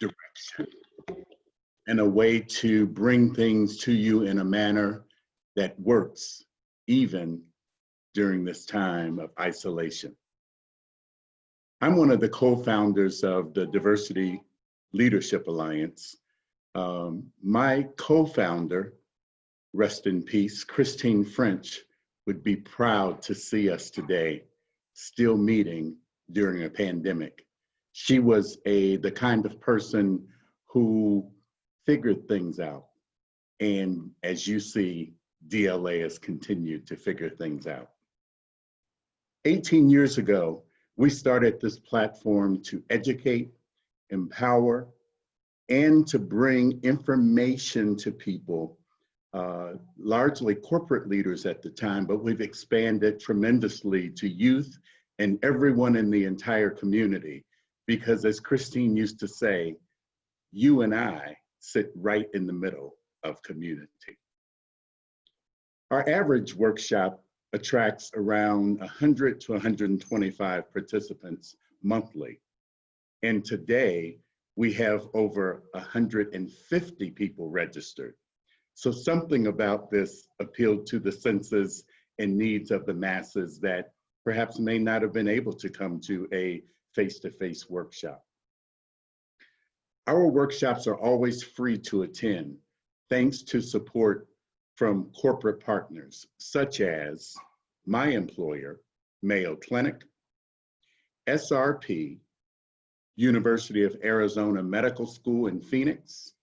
direction and a way to bring things to you in a manner that works even during this time of isolation. I'm one of the co-founders of the Diversity Leadership Alliance. My co-founder, rest in peace, Christine French, would be proud to see us today still meeting during a pandemic. She was the kind of person who figured things out. And as you see, DLA has continued to figure things out. 18 years ago, we started this platform to educate, empower, and to bring information to people, largely corporate leaders at the time, but we've expanded tremendously to youth and everyone in the entire community. Because as Christine used to say, you and I sit right in the middle of community. Our average workshop attracts around 100 to 125 participants monthly. And today we have over 150 people registered. So something about this appealed to the senses and needs of the masses that perhaps may not have been able to come to a face-to-face workshop. Our workshops are always free to attend, thanks to support from corporate partners, such as my employer, Mayo Clinic, SRP, University of Arizona Medical School in Phoenix,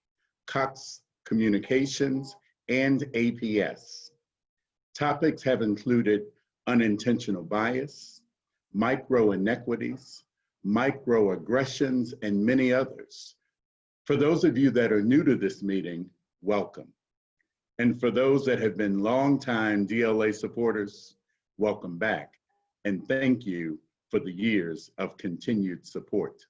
Cox Communications, and APS. Topics have included unintentional bias, micro inequities, microaggressions, and many others. For those of you that are new to this meeting, welcome. And for those that have been longtime DLA supporters, welcome back. And thank you for the years of continued support.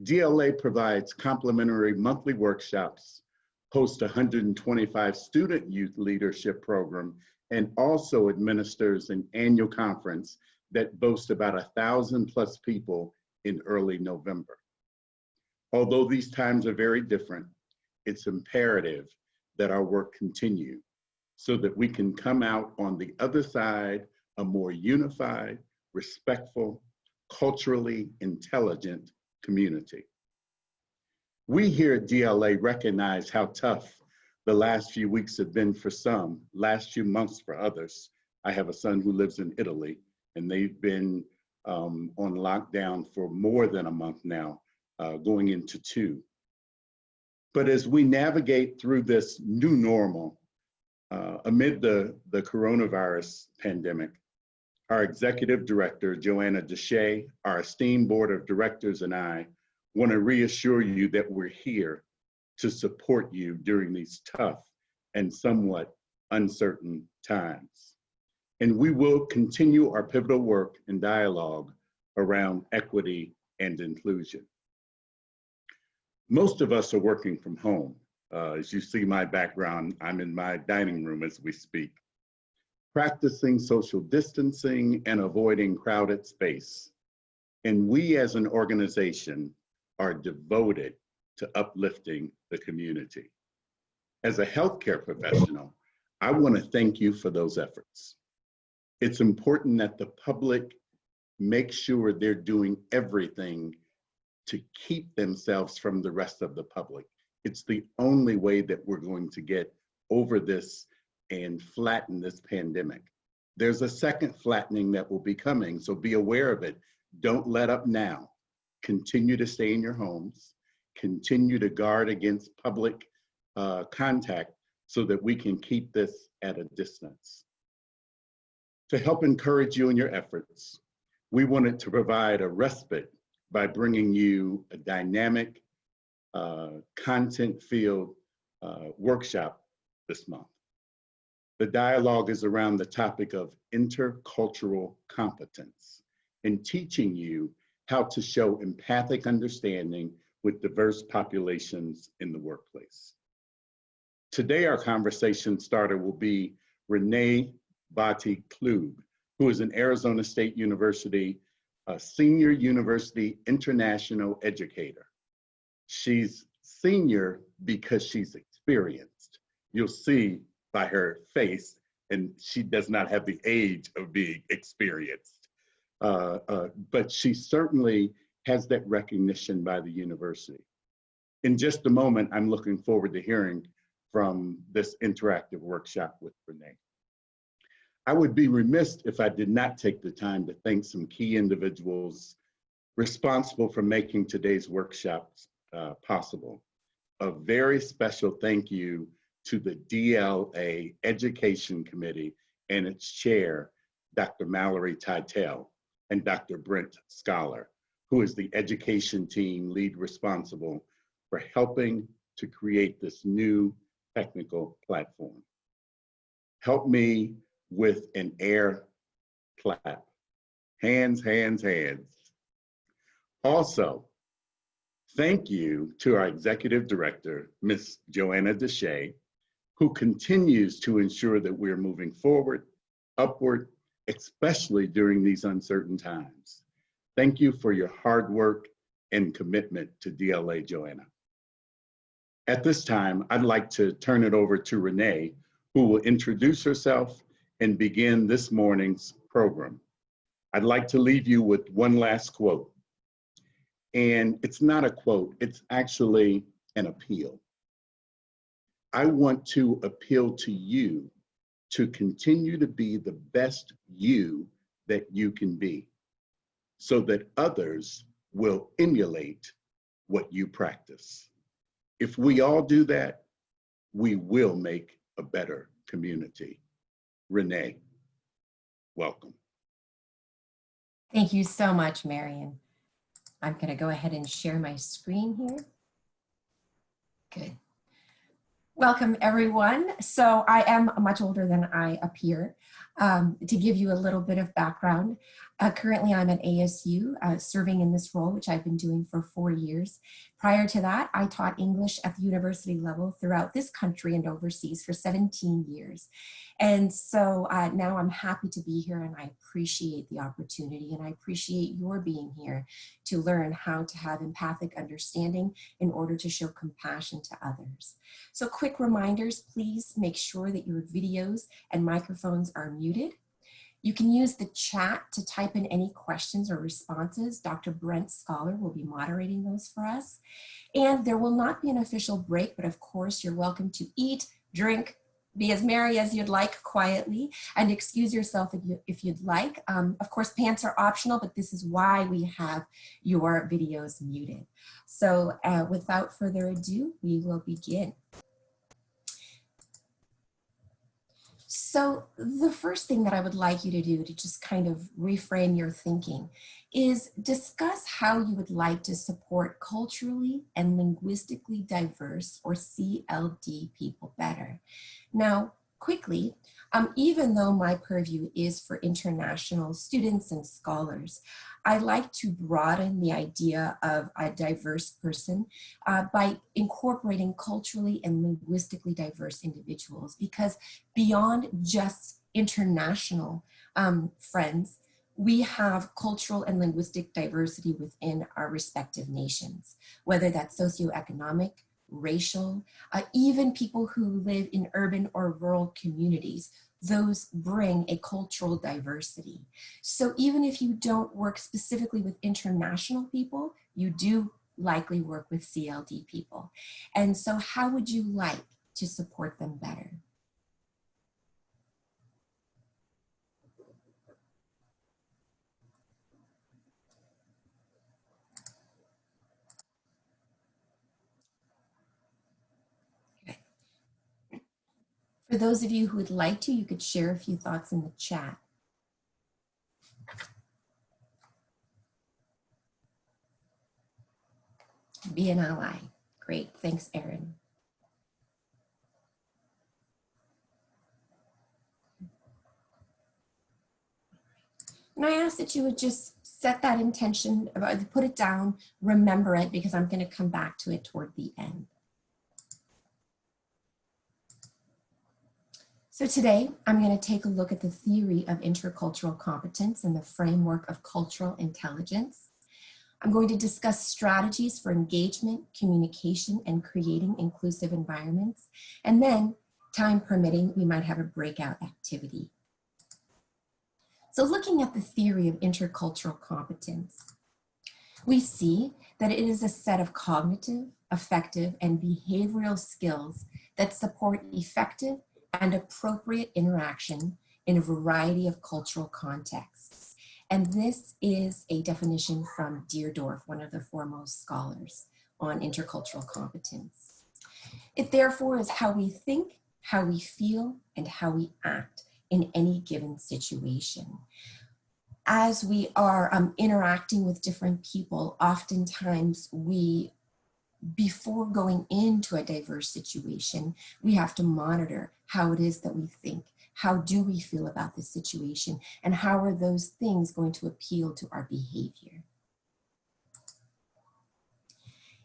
DLA provides complimentary monthly workshops, hosts 125 student youth leadership program, and also administers an annual conference that boasts about 1,000+ people in early November. Although these times are very different, it's imperative that our work continue so that we can come out on the other side a more unified, respectful, culturally intelligent community. We here at DLA recognize how tough the last few weeks have been for some, last few months for others. I have a son who lives in Italy, and they've been on lockdown for more than a month now, going into 2. But as we navigate through this new normal, amid the coronavirus pandemic, our executive director, Joanna Deshay, our esteemed board of directors, and I want to reassure you that we're here to support you during these tough and somewhat uncertain times. And we will continue our pivotal work and dialogue around equity and inclusion. Most of us are working from home. As you see my background, I'm in my dining room as we speak, practicing social distancing and avoiding crowded space. And we as an organization are devoted to uplifting the community. As a healthcare professional, I want to thank you for those efforts. It's important that the public make sure they're doing everything to keep themselves from the rest of the public. It's the only way that we're going to get over this and flatten this pandemic. There's a second flattening that will be coming, so be aware of it. Don't let up now. Continue to stay in your homes. Continue to guard against public contact so that we can keep this at a distance. To help encourage you in your efforts, we wanted to provide a respite by bringing you a dynamic, content-filled workshop this month. The dialogue is around the topic of intercultural competence and teaching you how to show empathic understanding with diverse populations in the workplace. Today, our conversation starter will be Renee Bati Klug, who is an Arizona State University senior university international educator. She's senior because she's experienced. You'll see by her face, and she does not have the age of being experienced. But she certainly has that recognition by the university. In just a moment, I'm looking forward to hearing from this interactive workshop with Renee. I would be remiss if I did not take the time to thank some key individuals responsible for making today's workshops possible. A very special thank you to the DLA Education Committee and its chair, Dr. Mallory Titel, and Dr. Brent Scholar, who is the education team lead responsible for helping to create this new technical platform. Help me with an air clap. Hands, hands, hands. Also, thank you to our executive director, Ms. Joanna Deshay, who continues to ensure that we're moving forward, upward, especially during these uncertain times. Thank you for your hard work and commitment to DLA, Joanna. At this time, I'd like to turn it over to Renee, who will introduce herself and begin this morning's program. I'd like to leave you with one last quote. And it's not a quote, it's actually an appeal. I want to appeal to you to continue to be the best you that you can be, so that others will emulate what you practice. If we all do that, we will make a better community. Renee, welcome. Thank you so much, Marion. I'm going to go ahead and share my screen here. Good. Welcome, everyone. So I am much older than I appear. To give you a little bit of background, currently I'm at ASU serving in this role, which I've been doing for 4 years. Prior to that, I taught English at the university level throughout this country and overseas for 17 years. And so now I'm happy to be here, and I appreciate the opportunity, and I appreciate your being here to learn how to have empathic understanding in order to show compassion to others. So quick reminders, please make sure that your videos and microphones are muted. You can use the chat to type in any questions or responses. Dr. Brent Scholar will be moderating those for us. And there will not be an official break, but of course you're welcome to eat, drink, be as merry as you'd like quietly, and excuse yourself if you'd like. Of course, pants are optional, but this is why we have your videos muted. So without further ado, we will begin. So the first thing that I would like you to do to just kind of reframe your thinking is discuss how you would like to support culturally and linguistically diverse, or CLD, people better. Now, quickly, even though my purview is for international students and scholars, I like to broaden the idea of a diverse person by incorporating culturally and linguistically diverse individuals, because beyond just international friends, we have cultural and linguistic diversity within our respective nations, whether that's socioeconomic, racial, even people who live in urban or rural communities. Those bring a cultural diversity. So even if you don't work specifically with international people, you do likely work with CLD people. And so how would you like to support them better? For those of you who would like to, you could share a few thoughts in the chat. Be an ally. Great, thanks, Erin. And I ask that you would just set that intention, put it down, remember it, because I'm going to come back to it toward the end. So today, I'm going to take a look at the theory of intercultural competence and the framework of cultural intelligence. I'm going to discuss strategies for engagement, communication, and creating inclusive environments. And then, time permitting, we might have a breakout activity. So looking at the theory of intercultural competence, we see that it is a set of cognitive, affective, and behavioral skills that support effective and appropriate interaction in a variety of cultural contexts. And this is a definition from Deardorff, one of the foremost scholars on intercultural competence. It therefore is how we think, how we feel, and how we act in any given situation. As we are interacting with different people, oftentimes before going into a diverse situation, we have to monitor how it is that we think, how do we feel about the situation, and how are those things going to appeal to our behavior.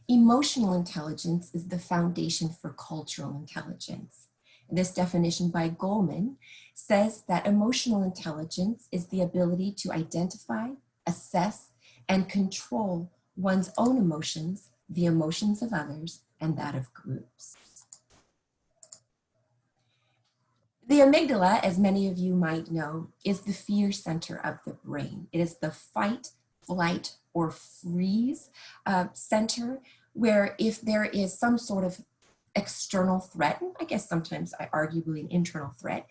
Emotional intelligence is the foundation for cultural intelligence. This definition by Goleman says that emotional intelligence is the ability to identify, assess, and control one's own emotions, the emotions of others, and that of groups. The amygdala, as many of you might know, is the fear center of the brain. It is the fight, flight, or freeze center, where if there is some sort of external threat, and I guess sometimes arguably an internal threat,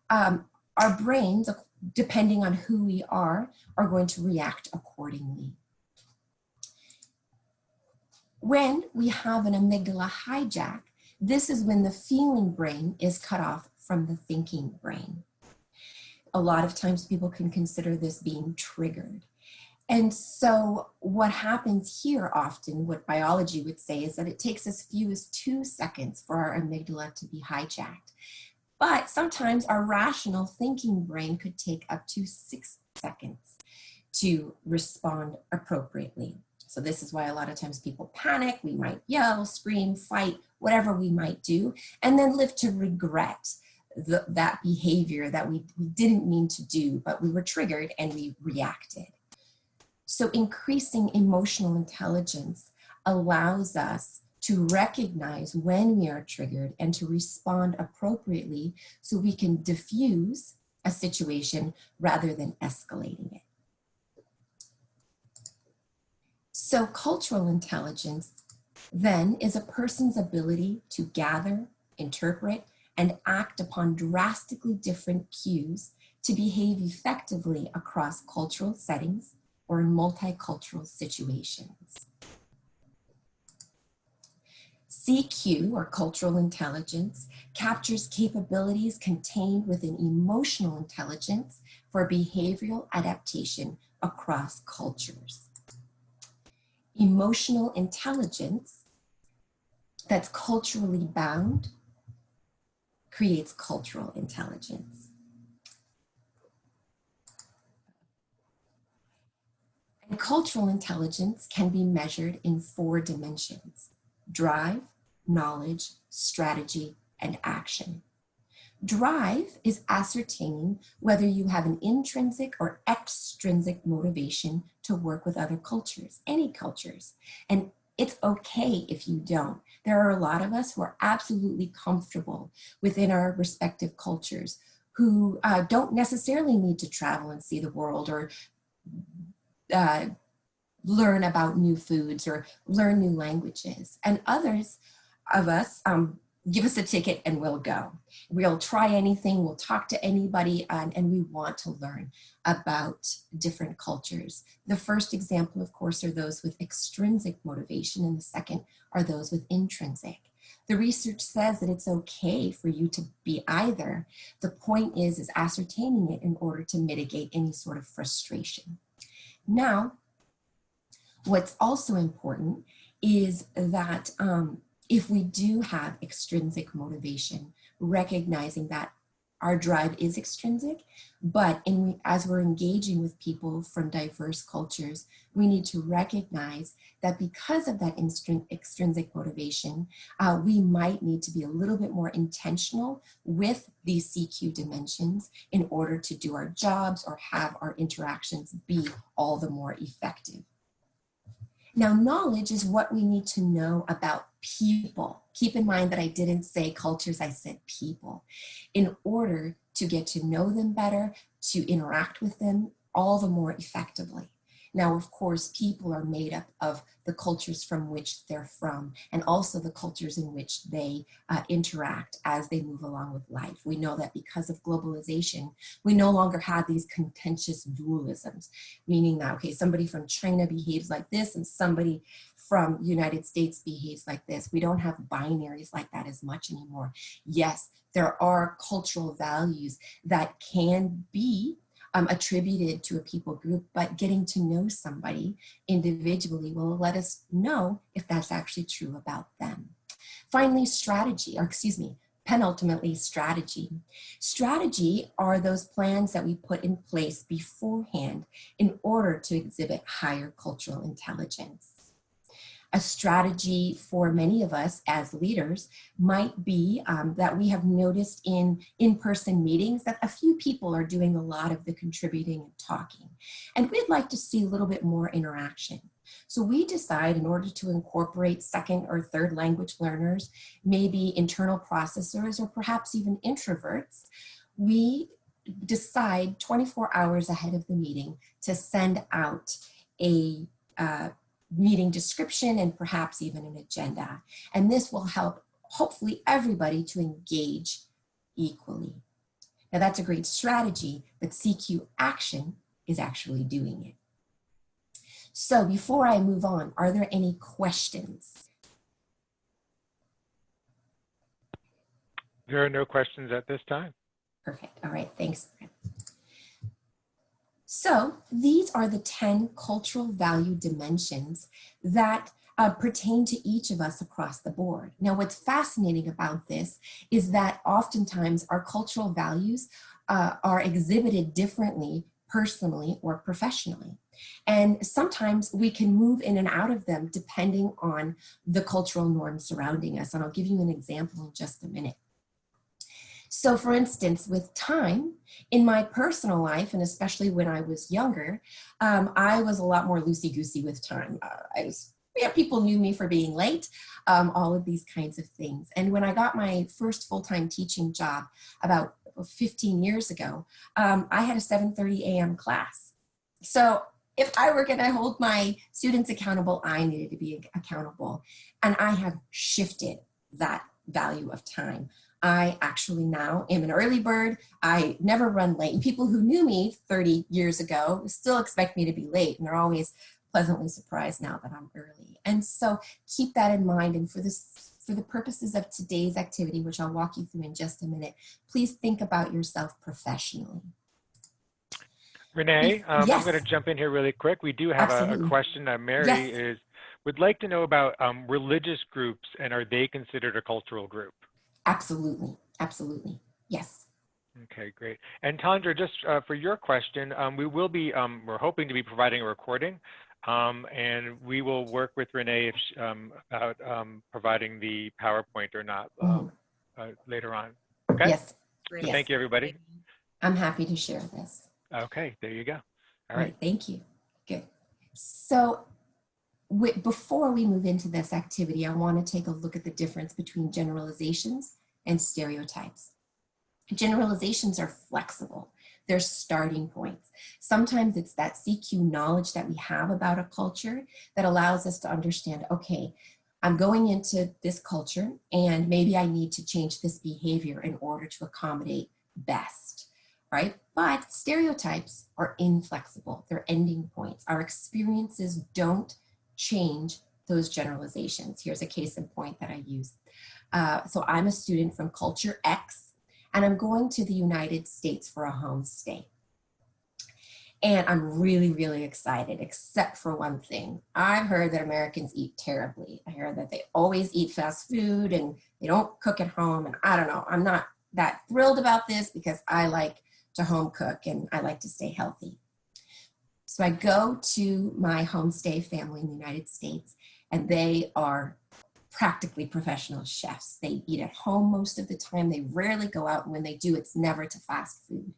our brains, depending on who we are going to react accordingly. When we have an amygdala hijack, this is when the feeling brain is cut off from the thinking brain. A lot of times people can consider this being triggered. And so what happens here often, what biology would say, is that it takes as few as 2 seconds for our amygdala to be hijacked. But sometimes our rational thinking brain could take up to 6 seconds to respond appropriately. So this is why a lot of times people panic. We might yell, scream, fight, whatever we might do, and then live to regret that behavior that we didn't mean to do, but we were triggered and we reacted. So increasing emotional intelligence allows us to recognize when we are triggered and to respond appropriately so we can diffuse a situation rather than escalating it. So cultural intelligence then is a person's ability to gather, interpret, and act upon drastically different cues to behave effectively across cultural settings or in multicultural situations. CQ, or cultural intelligence, captures capabilities contained within emotional intelligence for behavioral adaptation across cultures. Emotional intelligence that's culturally bound creates cultural intelligence. And cultural intelligence can be measured in 4 dimensions: drive, knowledge, strategy, and action. Drive is ascertaining whether you have an intrinsic or extrinsic motivation to work with other cultures, any cultures. And it's okay if you don't. There are a lot of us who are absolutely comfortable within our respective cultures who don't necessarily need to travel and see the world or learn about new foods or learn new languages. And others of us, give us a ticket and we'll go. We'll try anything, we'll talk to anybody, and we want to learn about different cultures. The first example, of course, are those with extrinsic motivation, and the second are those with intrinsic. The research says that it's okay for you to be either. The point is ascertaining it in order to mitigate any sort of frustration. Now, what's also important is that if we do have extrinsic motivation, recognizing that our drive is extrinsic, but as we're engaging with people from diverse cultures, we need to recognize that because of that extrinsic motivation, we might need to be a little bit more intentional with these CQ dimensions in order to do our jobs or have our interactions be all the more effective. Now, knowledge is what we need to know about people. Keep in mind that I didn't say cultures, I said people. In order to get to know them better, to interact with them all the more effectively. Now, of course, people are made up of the cultures from which they're from, and also the cultures in which they interact as they move along with life. We know that because of globalization, we no longer have these contentious dualisms, meaning that, okay, somebody from China behaves like this and somebody from United States behaves like this. We don't have binaries like that as much anymore. Yes, there are cultural values that can be attributed to a people group, but getting to know somebody individually will let us know if that's actually true about them. Finally, penultimately, strategy. Strategy are those plans that we put in place beforehand in order to exhibit higher cultural intelligence. A strategy for many of us as leaders might be that we have noticed in in-person meetings that a few people are doing a lot of the contributing and talking. And we'd like to see a little bit more interaction. So we decide, in order to incorporate second or third language learners, maybe internal processors, or perhaps even introverts, we decide 24 hours ahead of the meeting to send out a meeting description and perhaps even an agenda. And this will help, hopefully, everybody to engage equally. Now, that's a great strategy, but CQ action is actually doing it. So before I move on, are there any questions? There are no questions at this time. Perfect. All right. Thanks. So these are the 10 cultural value dimensions that pertain to each of us across the board. Now, what's fascinating about this is that oftentimes our cultural values are exhibited differently personally or professionally. And sometimes we can move in and out of them depending on the cultural norms surrounding us. And I'll give you an example in just a minute. So for instance, with time, in my personal life, and especially when I was younger, I was a lot more loosey-goosey with time. People knew me for being late, all of these kinds of things. And when I got my first full-time teaching job about 15 years ago, I had a 7:30 a.m. class. So if I were going to hold my students accountable, I needed to be accountable. And I have shifted that value of time. I actually now am an early bird. I never run late. And people who knew me 30 years ago still expect me to be late. And they're always pleasantly surprised now that I'm early. And so keep that in mind. And for the purposes of today's activity, which I'll walk you through in just a minute, please think about yourself professionally. Renee, Yes. I'm going to jump in here really quick. We do have a question. Mary would like to know about religious groups, and are they considered a cultural group? Absolutely. Absolutely. Yes. Okay, great. And Tandra, just for your question, we will be, we're hoping to be providing a recording, and we will work with Renee about providing the PowerPoint or not later on. Okay? Yes. So thank you, everybody. I'm happy to share this. Okay, there you go. All right. Thank you. Good. So before we move into this activity, I want to take a look at the difference between generalizations and stereotypes. Generalizations are flexible. They're starting points. Sometimes it's that CQ knowledge that we have about a culture that allows us to understand, okay, I'm going into this culture and maybe I need to change this behavior in order to accommodate best, right? But stereotypes are inflexible. They're ending points. Our experiences don't change those generalizations. Here's a case in point that I use. So I'm a student from culture X, and I'm going to the United States for a home stay. And I'm really, really excited, except for one thing. I've heard that Americans eat terribly. I heard that they always eat fast food and they don't cook at home. And I don't know, I'm not that thrilled about this because I like to home cook and I like to stay healthy. So I go to my homestay family in the United States, and they are practically professional chefs. They eat at home most of the time. They rarely go out, and when they do, it's never to fast food.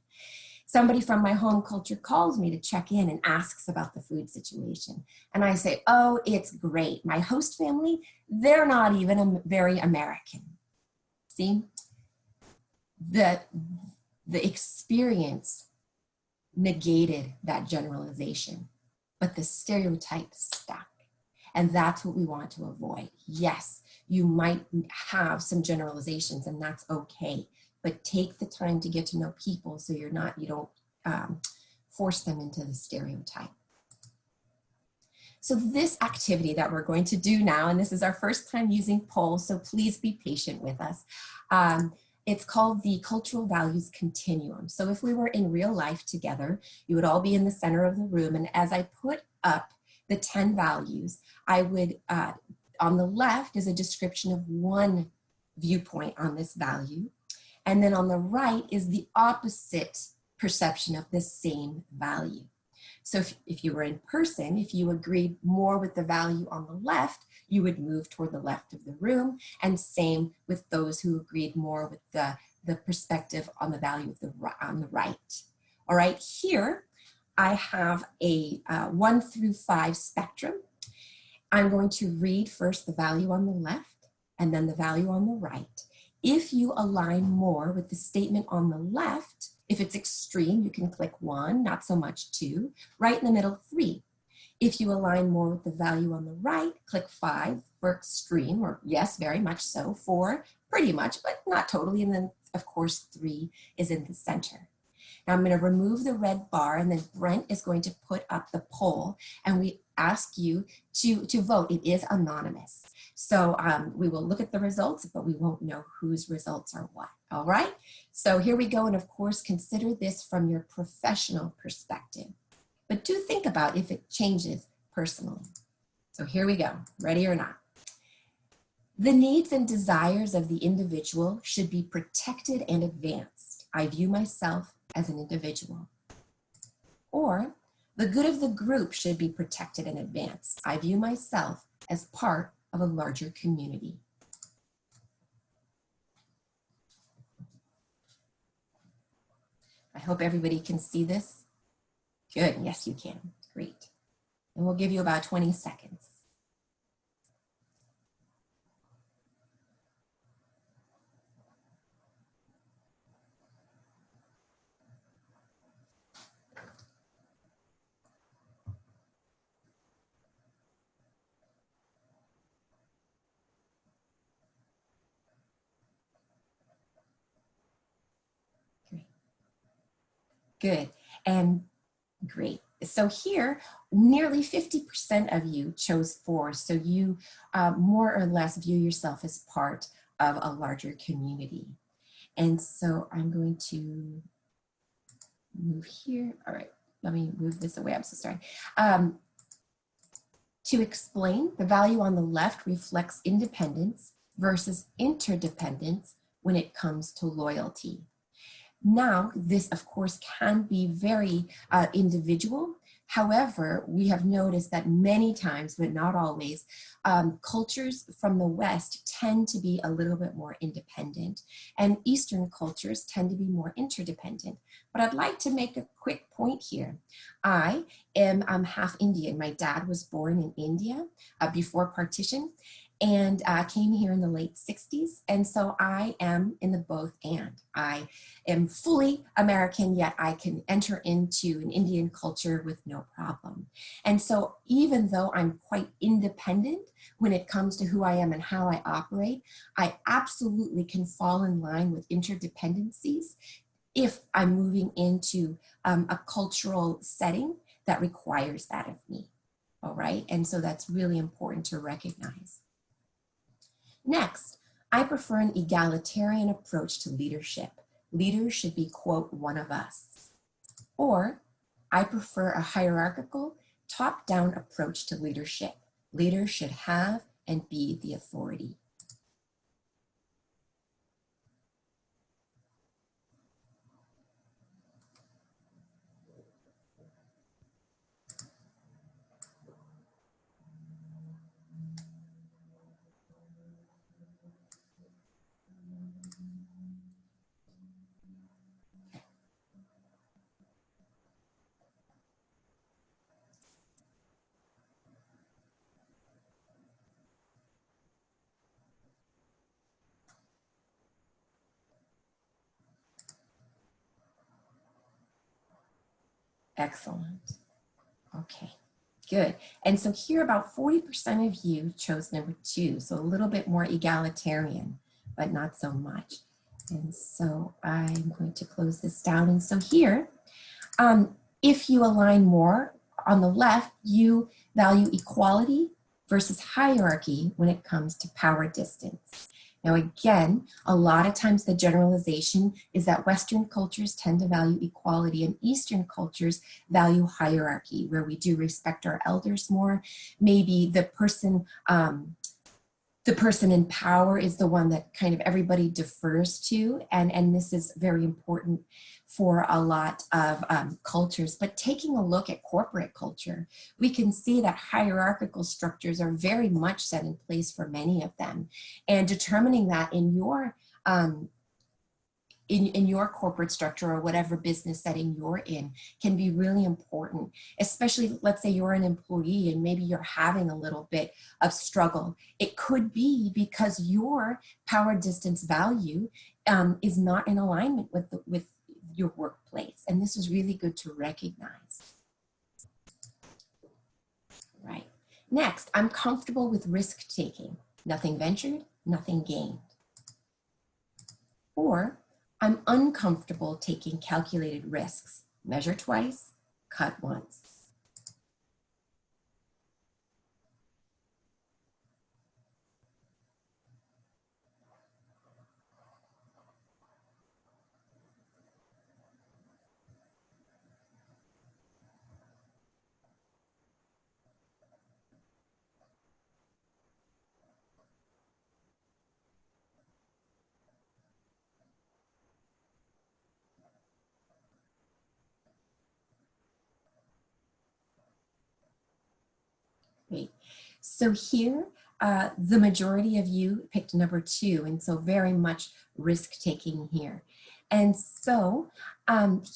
Somebody from my home culture calls me to check in and asks about the food situation. And I say, oh, it's great. My host family, they're not even very American. See, the experience negated that generalization, but the stereotype stuck. And that's what we want to avoid. Yes, you might have some generalizations and that's okay, but take the time to get to know people so you don't force them into the stereotype. So this activity that we're going to do now, and this is our first time using polls, so please be patient with us. It's called the Cultural Values Continuum. So if we were in real life together, you would all be in the center of the room. And as I put up the 10 values, I would, on the left is a description of one viewpoint on this value. And then on the right is the opposite perception of the same value. So if you were in person, if you agreed more with the value on the left, you would move toward the left of the room, and same with those who agreed more with the perspective on the value of on the right. All right, here I have a 1 through 5 spectrum. I'm going to read first the value on the left and then the value on the right. If you align more with the statement on the left, if it's extreme, you can click 1, not so much 2, right in the middle 3. If you align more with the value on the right, click 5 for extreme, or yes, very much so, 4, pretty much, but not totally, and then of course 3 is in the center. Now I'm going to remove the red bar, and then Brent is going to put up the poll, and we ask you to vote. It is anonymous. So we will look at the results, but we won't know whose results are what. All right, so here we go. And of course, consider this from your professional perspective, but do think about if it changes personally. So here we go, ready or not. The needs and desires of the individual should be protected and advanced. I view myself as an individual. Or, the good of the group should be protected and advanced. I view myself as part of a larger community. I hope everybody can see this. Good, yes you can, great. And we'll give you about 20 seconds. Great. Good, and great. So here, nearly 50% of you chose 4, so you more or less view yourself as part of a larger community. And so I'm going to move here. All right, let me move this away. I'm so sorry. To explain, the value on the left reflects independence versus interdependence when it comes to loyalty. Now, this of course can be very individual. However, we have noticed that many times, but not always, cultures from the West tend to be a little bit more independent, and Eastern cultures tend to be more interdependent. But I'd like to make a quick point here. I'm half Indian. My dad was born in India before partition, and came here in the late 60s. And so I am in the both and. I am fully American, yet I can enter into an Indian culture with no problem. And so even though I'm quite independent when it comes to who I am and how I operate, I absolutely can fall in line with interdependencies if I'm moving into a cultural setting that requires that of me, all right? And so that's really important to recognize. Next, I prefer an egalitarian approach to leadership. Leaders should be, quote, one of us. Or, I prefer a hierarchical, top-down approach to leadership. Leaders should have and be the authority. Excellent. Okay, good. And so here about 40% of you chose number 2, so a little bit more egalitarian, but not so much. And so I'm going to close this down. And so here, if you align more on the left, you value equality versus hierarchy when it comes to power distance. Now again, a lot of times the generalization is that Western cultures tend to value equality and Eastern cultures value hierarchy, where we do respect our elders more. Maybe the person in power is the one that kind of everybody defers to, and this is very important for a lot of cultures. But taking a look at corporate culture, we can see that hierarchical structures are very much set in place for many of them. And determining that in your corporate structure or whatever business setting you're in can be really important, especially let's say you're an employee and maybe you're having a little bit of struggle. It could be because your power distance value is not in alignment with your workplace. And this is really good to recognize. Right. Next, I'm comfortable with risk taking. Nothing ventured, nothing gained. Or I'm uncomfortable taking calculated risks. Measure twice, cut once. Great. So here, the majority of you picked number 2, and so very much risk-taking here. And so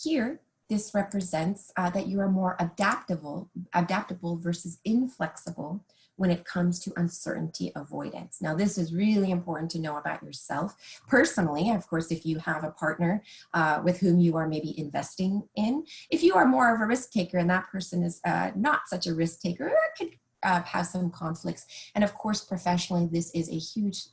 here, this represents that you are more adaptable versus inflexible when it comes to uncertainty avoidance. Now, this is really important to know about yourself. Personally, of course, if you have a partner with whom you are maybe investing in, if you are more of a risk taker and that person is not such a risk taker, it could have some conflicts. And of course, professionally, this is a huge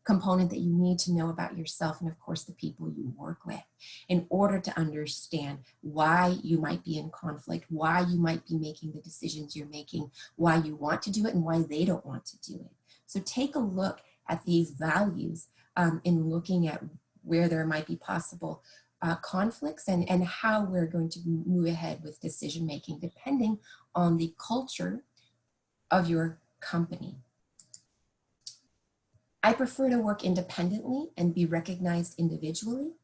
component that you need to know about yourself and of course the people you work with in order to understand why you might be in conflict, why you might be making the decisions you're making, why you want to do it and why they don't want to do it. So take a look at these values in looking at where there might be possible conflicts and how we're going to move ahead with decision making depending on the culture of your company. I prefer to work independently and be recognized individually,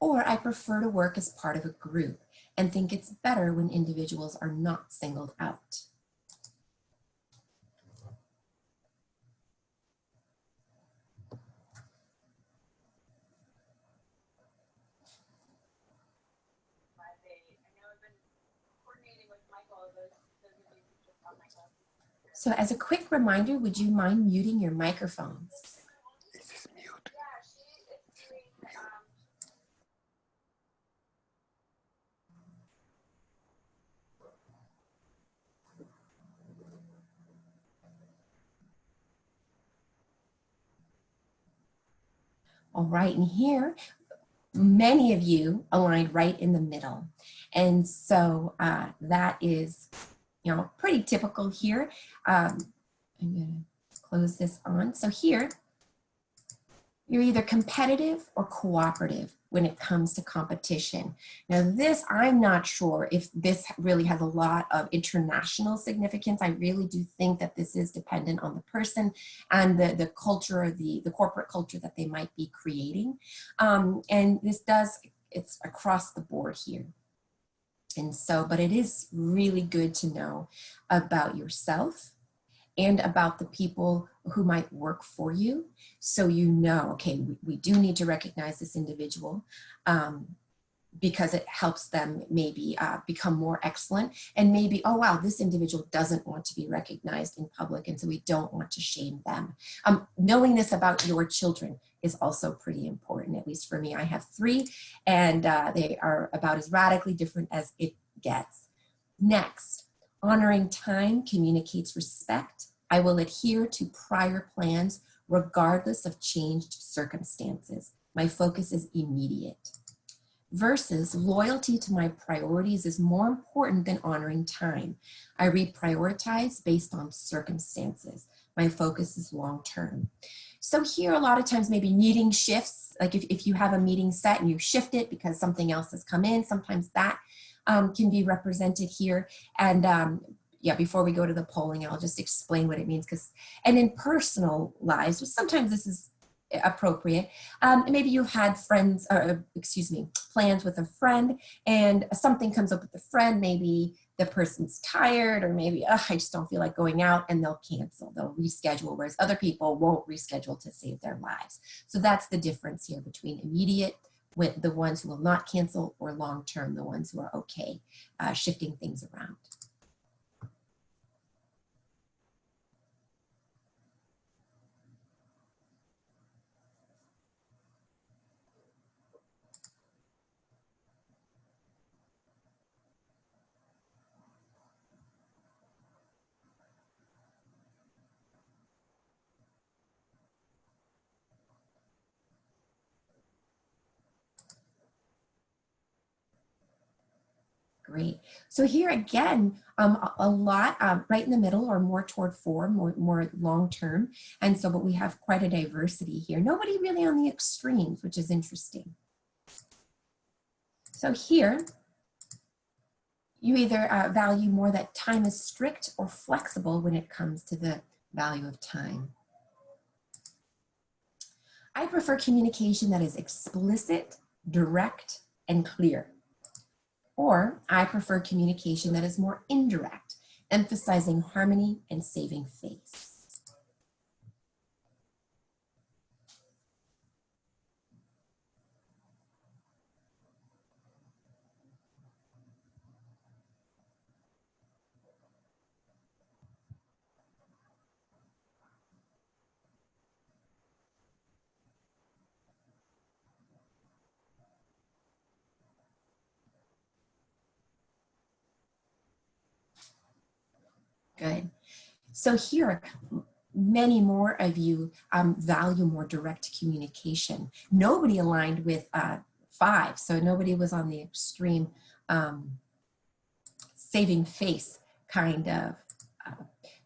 or I prefer to work as part of a group and think it's better when individuals are not singled out. So as a quick reminder, would you mind muting your microphones? Is this mute? All right, and here, many of you aligned right in the middle. And so that is, pretty typical here. I'm gonna close this on. So here, you're either competitive or cooperative when it comes to competition. Now this, I'm not sure if this really has a lot of international significance. I really do think that this is dependent on the person and the culture, the corporate culture that they might be creating. And it's across the board here. And so, but it is really good to know about yourself and about the people who might work for you. So okay, we do need to recognize this individual. because it helps them maybe become more excellent, and maybe, oh wow, this individual doesn't want to be recognized in public, and so we don't want to shame them. Knowing this about your children is also pretty important, at least for me. I have 3, and they are about as radically different as it gets. Next, honoring time communicates respect. I will adhere to prior plans regardless of changed circumstances. My focus is immediate. Versus loyalty to my priorities is more important than honoring time. I reprioritize based on circumstances. My focus is long-term. So here, a lot of times maybe meeting shifts, like if you have a meeting set and you shift it because something else has come in, sometimes that can be represented here. And yeah, before we go to the polling, I'll just explain what it means. And in personal lives, sometimes this is appropriate. Maybe you've had friends, plans with a friend, and something comes up with the friend. Maybe the person's tired, or maybe, I just don't feel like going out, and they'll cancel, they'll reschedule, whereas other people won't reschedule to save their lives. So that's the difference here between immediate, with the ones who will not cancel, or long-term, the ones who are okay shifting things around. Great. So here again, a lot right in the middle, or more toward 4, more long-term. And so, but we have quite a diversity here. Nobody really on the extremes, which is interesting. So here, you either value more that time is strict or flexible when it comes to the value of time. I prefer communication that is explicit, direct, and clear. Or I prefer communication that is more indirect, emphasizing harmony and saving face. Good. So here, many more of you value more direct communication. Nobody aligned with 5, so nobody was on the extreme saving face kind of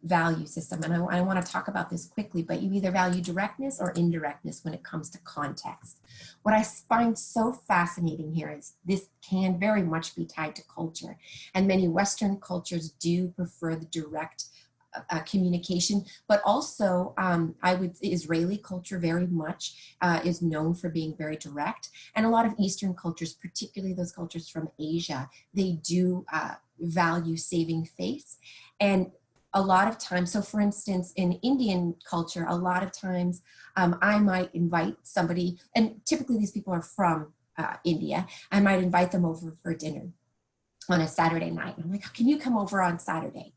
value system. And I want to talk about this quickly, but you either value directness or indirectness when it comes to context. What I find so fascinating here is this can very much be tied to culture. And many Western cultures do prefer the direct communication, but also Israeli culture very much is known for being very direct. And a lot of Eastern cultures, particularly those cultures from Asia, they do value saving face. And a lot of times, so for instance, in Indian culture, a lot of times I might invite somebody, and typically these people are from India, I might invite them over for dinner on a Saturday night. And I'm like, can you come over on Saturday?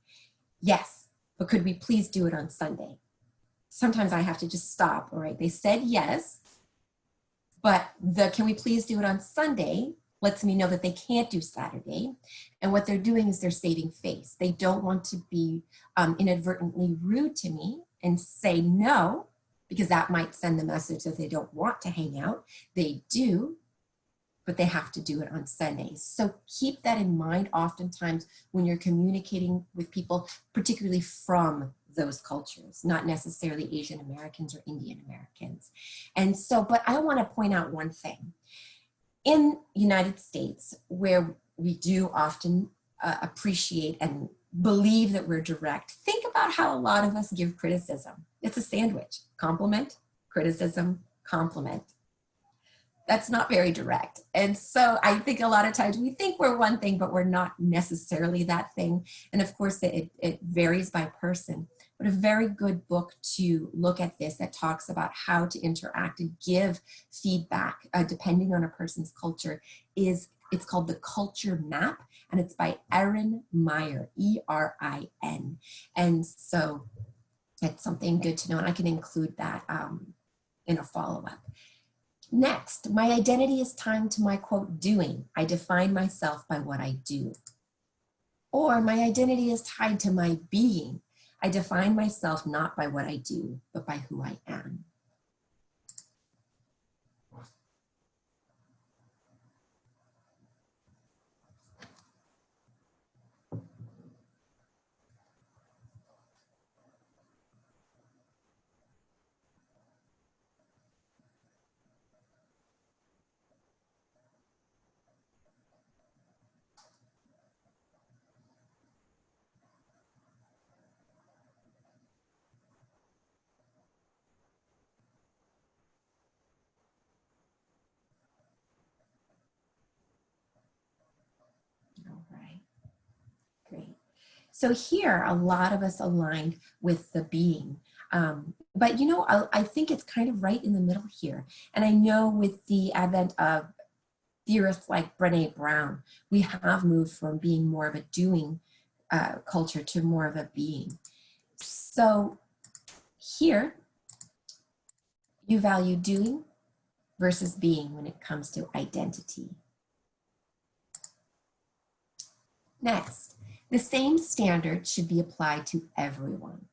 Yes, but could we please do it on Sunday? Sometimes I have to just stop, all right? They said yes, but can we please do it on Sunday lets me know that they can't do Saturday. And what they're doing is they're saving face. They don't want to be inadvertently rude to me and say no, because that might send the message that they don't want to hang out. They do, but they have to do it on Sundays. So keep that in mind oftentimes when you're communicating with people, particularly from those cultures, not necessarily Asian Americans or Indian Americans. And so, but I want to point out one thing. In the United States, where we do often appreciate and believe that we're direct, think about how a lot of us give criticism. It's a sandwich: compliment, criticism, compliment. That's not very direct. And so I think a lot of times we think we're one thing, but we're not necessarily that thing. And of course, it varies by person. But a very good book to look at this that talks about how to interact and give feedback depending on a person's culture is It's called The Culture Map, and it's by Erin Meyer, E-R-I-N. And so it's something good to know, and I can include that in a follow-up. Next, my identity is tied to my, quote, doing. I define myself by what I do. Or my identity is tied to my being. I define myself not by what I do, but by who I am. All right, great. So here, a lot of us aligned with the being. But you know, I think it's kind of right in the middle here. And I know with the advent of theorists like Brené Brown, we have moved from being more of a doing culture to more of a being. So here, you value doing versus being when it comes to identity. Next, the same standard should be applied to everyone.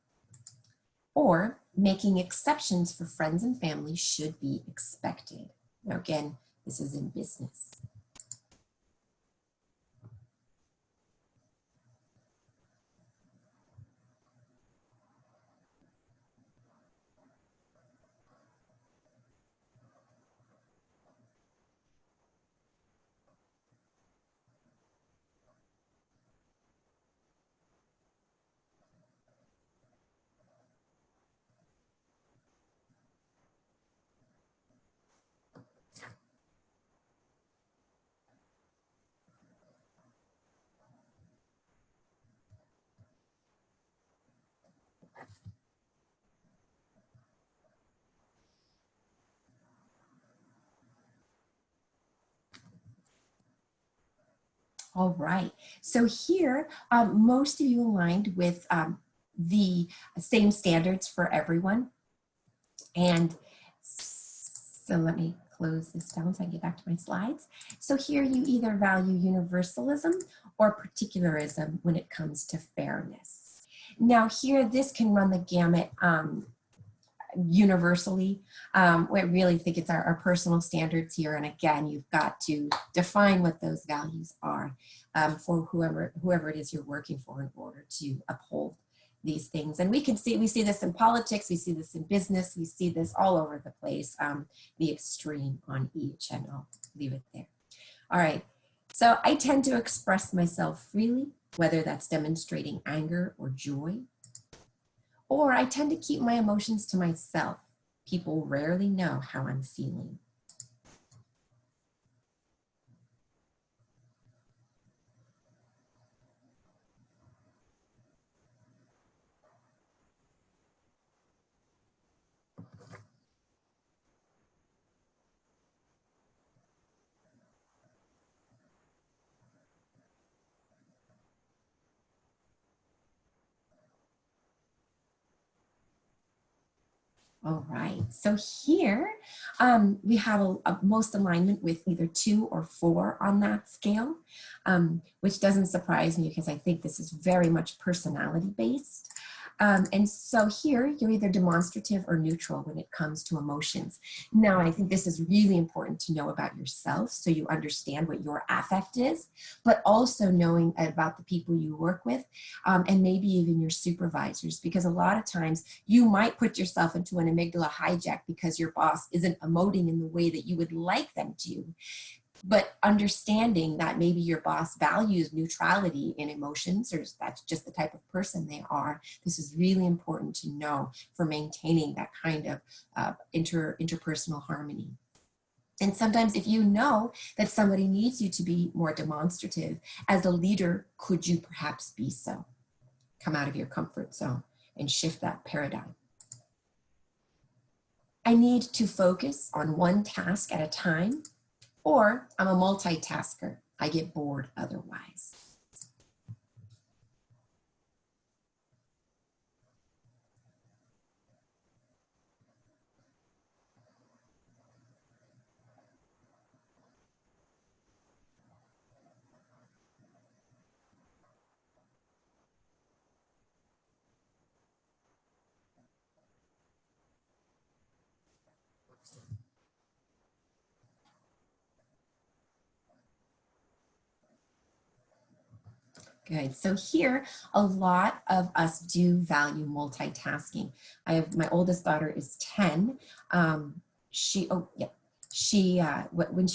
Or making exceptions for friends and family should be expected. Now again, this is in business. All right, so here, most of you aligned with the same standards for everyone. And so let me close this down so I can get back to my slides. So here you either value universalism or particularism when it comes to fairness. Now here, this can run the gamut universally. I really think it's our personal standards here. And again, you've got to define what those values are for whoever it is you're working for in order to uphold these things. And we see this in politics, we see this in business, we see this all over the place, the extreme on each, and I'll leave it there. All right, so I tend to express myself freely, whether that's demonstrating anger or joy, or I tend to keep my emotions to myself. People rarely know how I'm feeling. All right, so here we have a most alignment with either 2 or 4 on that scale, which doesn't surprise me because I think this is very much personality based. And so here you're either demonstrative or neutral when it comes to emotions. Now, I think this is really important to know about yourself so you understand what your affect is, but also knowing about the people you work with and maybe even your supervisors, because a lot of times you might put yourself into an amygdala hijack because your boss isn't emoting in the way that you would like them to. But understanding that maybe your boss values neutrality in emotions, or that's just the type of person they are, this is really important to know for maintaining that kind of interpersonal harmony. And sometimes if you know that somebody needs you to be more demonstrative, as a leader, could you perhaps be so? Come out of your comfort zone and shift that paradigm. I need to focus on one task at a time, or I'm a multitasker. I get bored otherwise. Good. So here, a lot of us do value multitasking. My oldest daughter is 10. When she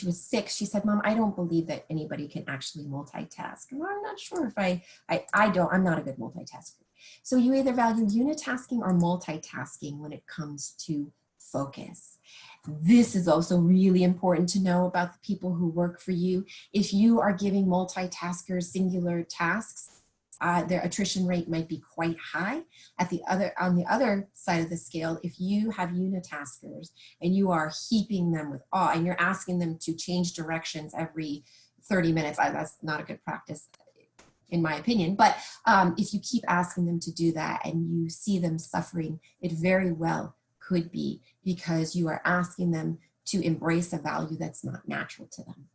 was 6, she said, "Mom, I don't believe that anybody can actually multitask." And I'm not sure if I'm not a good multitasker. So you either value unitasking or multitasking when it comes to focus. This is also really important to know about the people who work for you. If you are giving multitaskers singular tasks, their attrition rate might be quite high. On the other side of the scale, if you have unitaskers and you are heaping them with awe and you're asking them to change directions every 30 minutes, that's not a good practice in my opinion, but if you keep asking them to do that and you see them suffering, it very well could be because you are asking them to embrace a value that's not natural to them.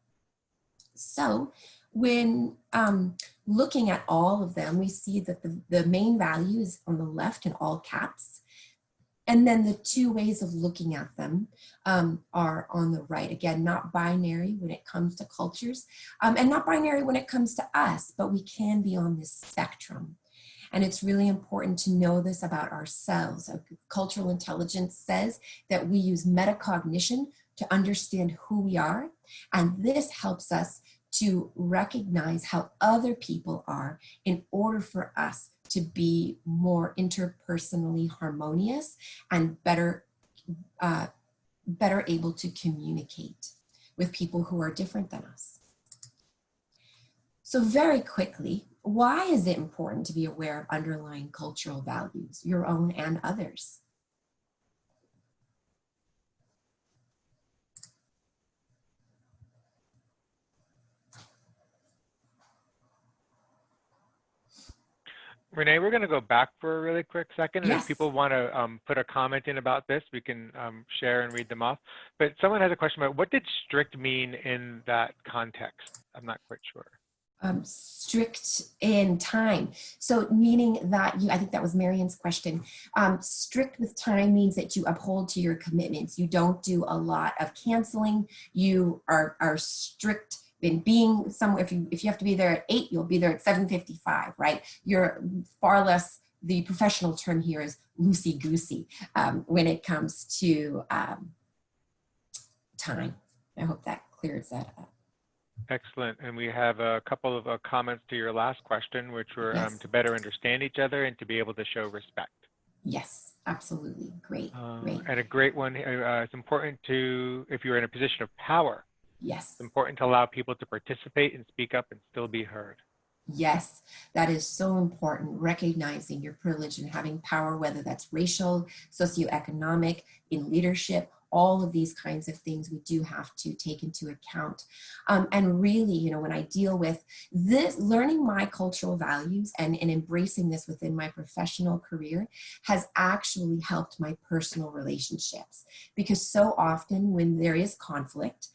So when looking at all of them, we see that the main value is on the left in all caps. And then the two ways of looking at them are on the right. Again, not binary when it comes to cultures and not binary when it comes to us, but we can be on this spectrum. And it's really important to know this about ourselves. Cultural intelligence says that we use metacognition to understand who we are. And this helps us to recognize how other people are in order for us to be more interpersonally harmonious and better able to communicate with people who are different than us. So very quickly, why is it important to be aware of underlying cultural values, your own and others? Renee, we're going to go back for a really quick second. And Yes. if people want to put a comment in about this, we can share and read them off. But someone has a question about what did strict mean in that context? I'm not quite sure. Strict in time. So meaning that I think that was Marion's question. Strict with time means that you uphold to your commitments. You don't do a lot of canceling. You are strict in being somewhere. If you have to be there at 8, you'll be there at 7:55, right? You're far less, the professional term here is loosey-goosey when it comes to time. I hope that clears that up. Excellent. And we have a couple of comments to your last question, which were Yes. To better understand each other and to be able to show respect. Yes, absolutely. Great, great. And a great one, it's important to, if you're in a position of power, Yes. it's important to allow people to participate and speak up and still be heard. Yes, that is so important, recognizing your privilege and having power, whether that's racial, socioeconomic, in leadership, all of these kinds of things we do have to take into account. And really, when I deal with this, learning my cultural values and embracing this within my professional career has actually helped my personal relationships. Because so often when there is conflict,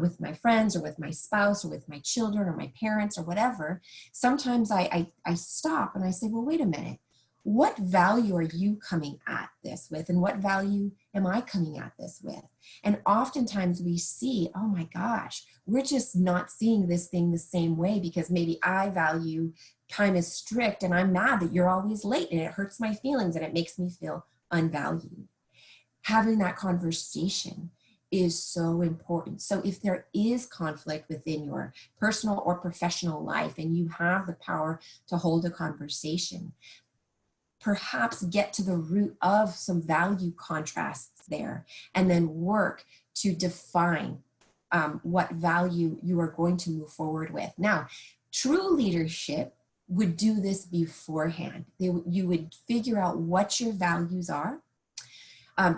with my friends or with my spouse or with my children or my parents or whatever, sometimes I stop and I say, well, wait a minute. What value are you coming at this with? And what value am I coming at this with? And oftentimes we see, oh my gosh, we're just not seeing this thing the same way because maybe I value time as strict and I'm mad that you're always late and it hurts my feelings and it makes me feel unvalued. Having that conversation is so important. So if there is conflict within your personal or professional life and you have the power to hold a conversation, perhaps get to the root of some value contrasts there and then work to define what value you are going to move forward with. Now, true leadership would do this beforehand. You would figure out what your values are.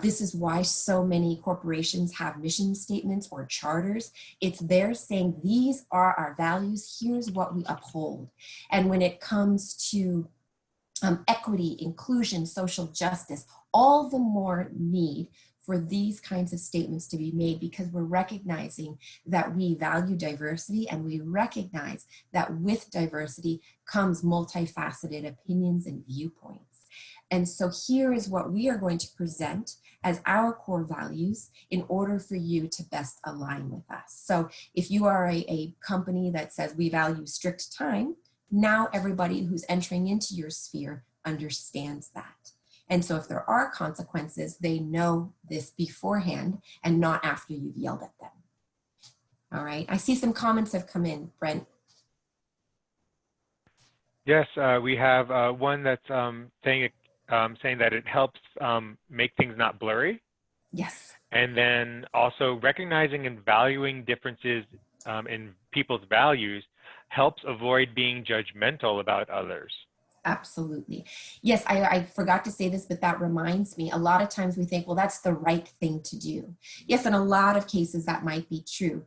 This is why so many corporations have mission statements or charters. It's there saying, these are our values, here's what we uphold. And when it comes to equity, inclusion, social justice, all the more need for these kinds of statements to be made, because we're recognizing that we value diversity, and we recognize that with diversity comes multifaceted opinions and viewpoints. And so here is what we are going to present as our core values in order for you to best align with us. So if you are a company that says we value strict time, now everybody who's entering into your sphere understands that. And so if there are consequences, they know this beforehand and not after you've yelled at them. All right, I see some comments have come in, Brent. Yes, we have one that's saying that it helps make things not blurry. Yes. And then also recognizing and valuing differences in people's values helps avoid being judgmental about others. Absolutely. Yes, I forgot to say this, but that reminds me, a lot of times we think, well, that's the right thing to do. Yes, in a lot of cases that might be true,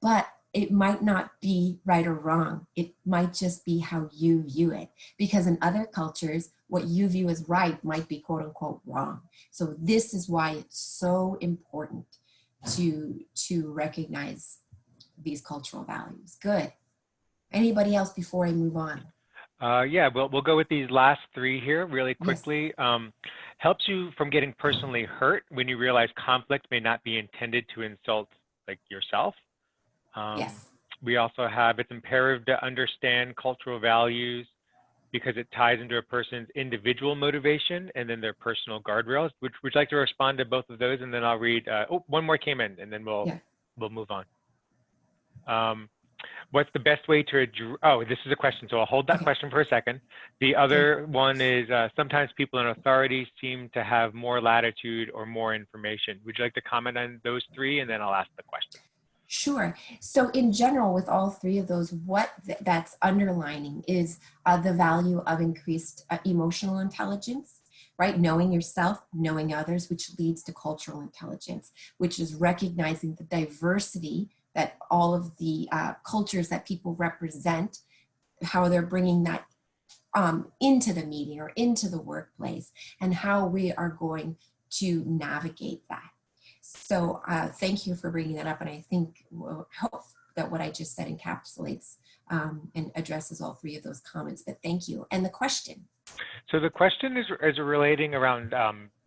but it might not be right or wrong. It might just be how you view it, because in other cultures, what you view as right might be quote unquote wrong. So this is why it's so important to recognize these cultural values. Good. Anybody else before I move on? Yeah, we'll go with these last three here really quickly. Yes. Helps you from getting personally hurt when you realize conflict may not be intended to insult like yourself. Yes. We also have, it's imperative to understand cultural values because it ties into a person's individual motivation and then their personal guardrails. Would you like to respond to both of those? And then I'll read, oh, one more came in and then we'll move on. What's the best way to address, oh, this is a question, so I'll hold that question for a second. The other one is sometimes people in authority seem to have more latitude or more information. Would you like to comment on those three, and then I'll ask the question? Sure. So in general, with all three of those, what that's underlining is the value of increased emotional intelligence, right? Knowing yourself, knowing others, which leads to cultural intelligence, which is recognizing the diversity that all of the cultures that people represent, how they're bringing that into the meeting or into the workplace, and how we are going to navigate that. So thank you for bringing that up. And I think, hope that what I just said encapsulates and addresses all three of those comments, but thank you. And the question? So the question is relating around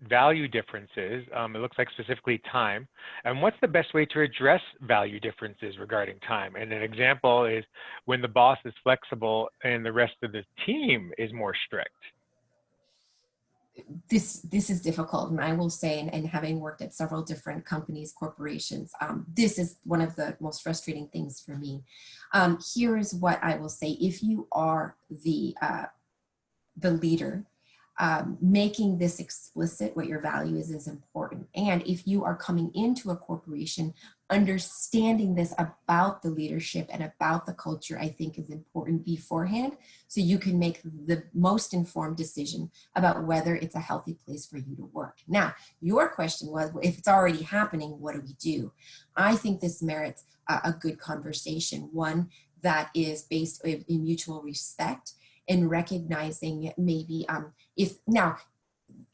value differences. It looks like specifically time. And what's the best way to address value differences regarding time? And an example is when the boss is flexible and the rest of the team is more strict. This is difficult, and I will say, and having worked at several different companies, corporations, this is one of the most frustrating things for me. Here is what I will say: if you are the leader, making this explicit, what your value is important. And if you are coming into a corporation, understanding this about the leadership and about the culture, I think is important beforehand, so you can make the most informed decision about whether it's a healthy place for you to work. Now, your question was, if it's already happening, what do we do? I think this merits a good conversation, one that is based in mutual respect, and recognizing maybe now,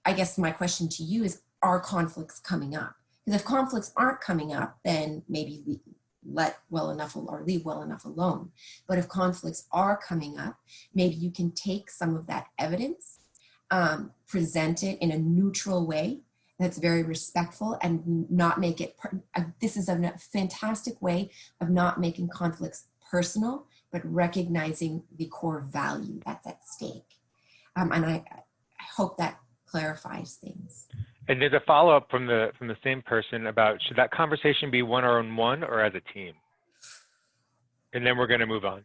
I guess my question to you is, are conflicts coming up? Because if conflicts aren't coming up, then maybe we let well enough or leave well enough alone. But if conflicts are coming up, maybe you can take some of that evidence, present it in a neutral way that's very respectful, and not make it, this is a fantastic way of not making conflicts personal, but recognizing the core value that's at stake. And I hope that clarifies things. And there's a follow-up from the same person about, should that conversation be one-on-one or as a team? And then we're going to move on.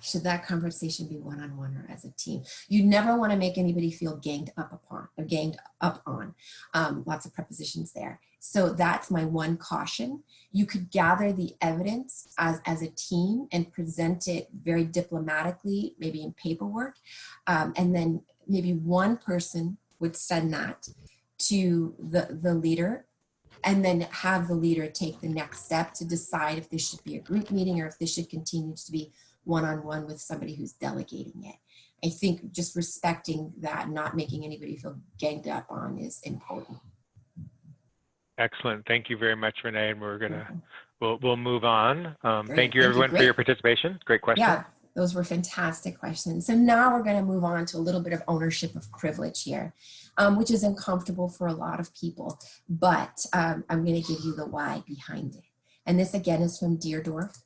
Should that conversation be one-on-one or as a team? You never want to make anybody feel ganged up on. Lots of prepositions there. So that's my one caution. You could gather the evidence as a team and present it very diplomatically, maybe in paperwork. And then maybe one person would send that to the leader, and then have the leader take the next step to decide if this should be a group meeting or if this should continue to be one-on-one with somebody who's delegating it. I think just respecting that, not making anybody feel ganged up on, is important. Excellent. Thank you very much, Renee. And we'll move on. Thank you, everyone, for Great. your participation. Great question. Yeah, those were fantastic questions. So now we're going to move on to a little bit of ownership of privilege here, which is uncomfortable for a lot of people, but I'm going to give you the why behind it. And this again is from Deerdorf.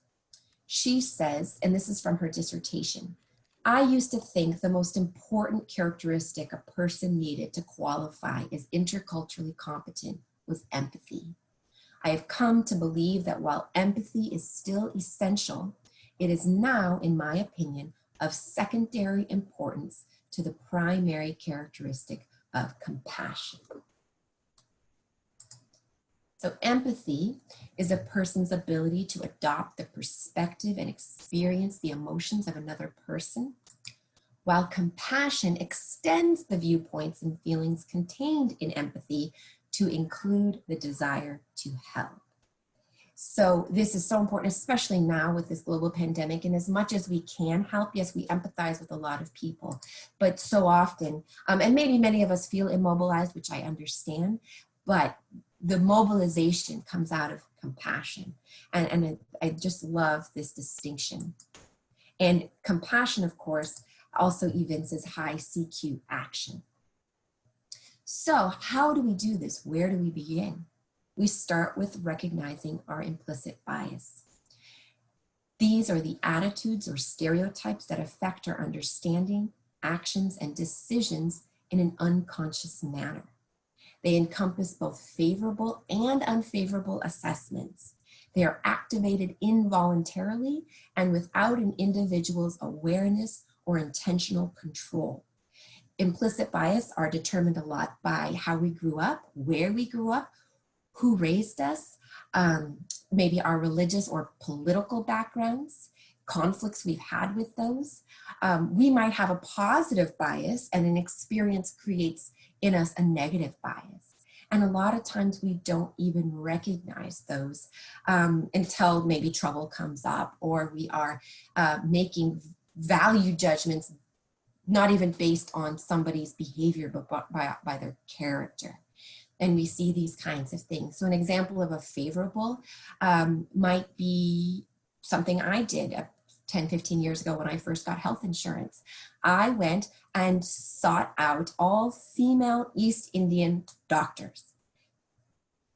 She says, and this is from her dissertation, I used to think the most important characteristic a person needed to qualify as interculturally competent was empathy. I have come to believe that while empathy is still essential, it is now, in my opinion, of secondary importance to the primary characteristic of compassion. So empathy is a person's ability to adopt the perspective and experience the emotions of another person, while compassion extends the viewpoints and feelings contained in empathy to include the desire to help. So this is so important, especially now with this global pandemic. And as much as we can help, yes, we empathize with a lot of people, but so often, and maybe many of us feel immobilized, which I understand, but the mobilization comes out of compassion. And I just love this distinction. And compassion, of course, also evinces high CQ action. So how do we do this? Where do we begin? We start with recognizing our implicit bias. These are the attitudes or stereotypes that affect our understanding, actions, and decisions in an unconscious manner. They encompass both favorable and unfavorable assessments. They are activated involuntarily and without an individual's awareness or intentional control. Implicit bias are determined a lot by how we grew up, where we grew up, who raised us, maybe our religious or political backgrounds, conflicts we've had with those. We might have a positive bias and an experience creates in us a negative bias. And a lot of times we don't even recognize those until maybe trouble comes up, or we are making value judgments not even based on somebody's behavior, but by their character. And we see these kinds of things. So an example of a favorable might be something I did 10, 15 years ago when I first got health insurance. I went and sought out all female East Indian doctors,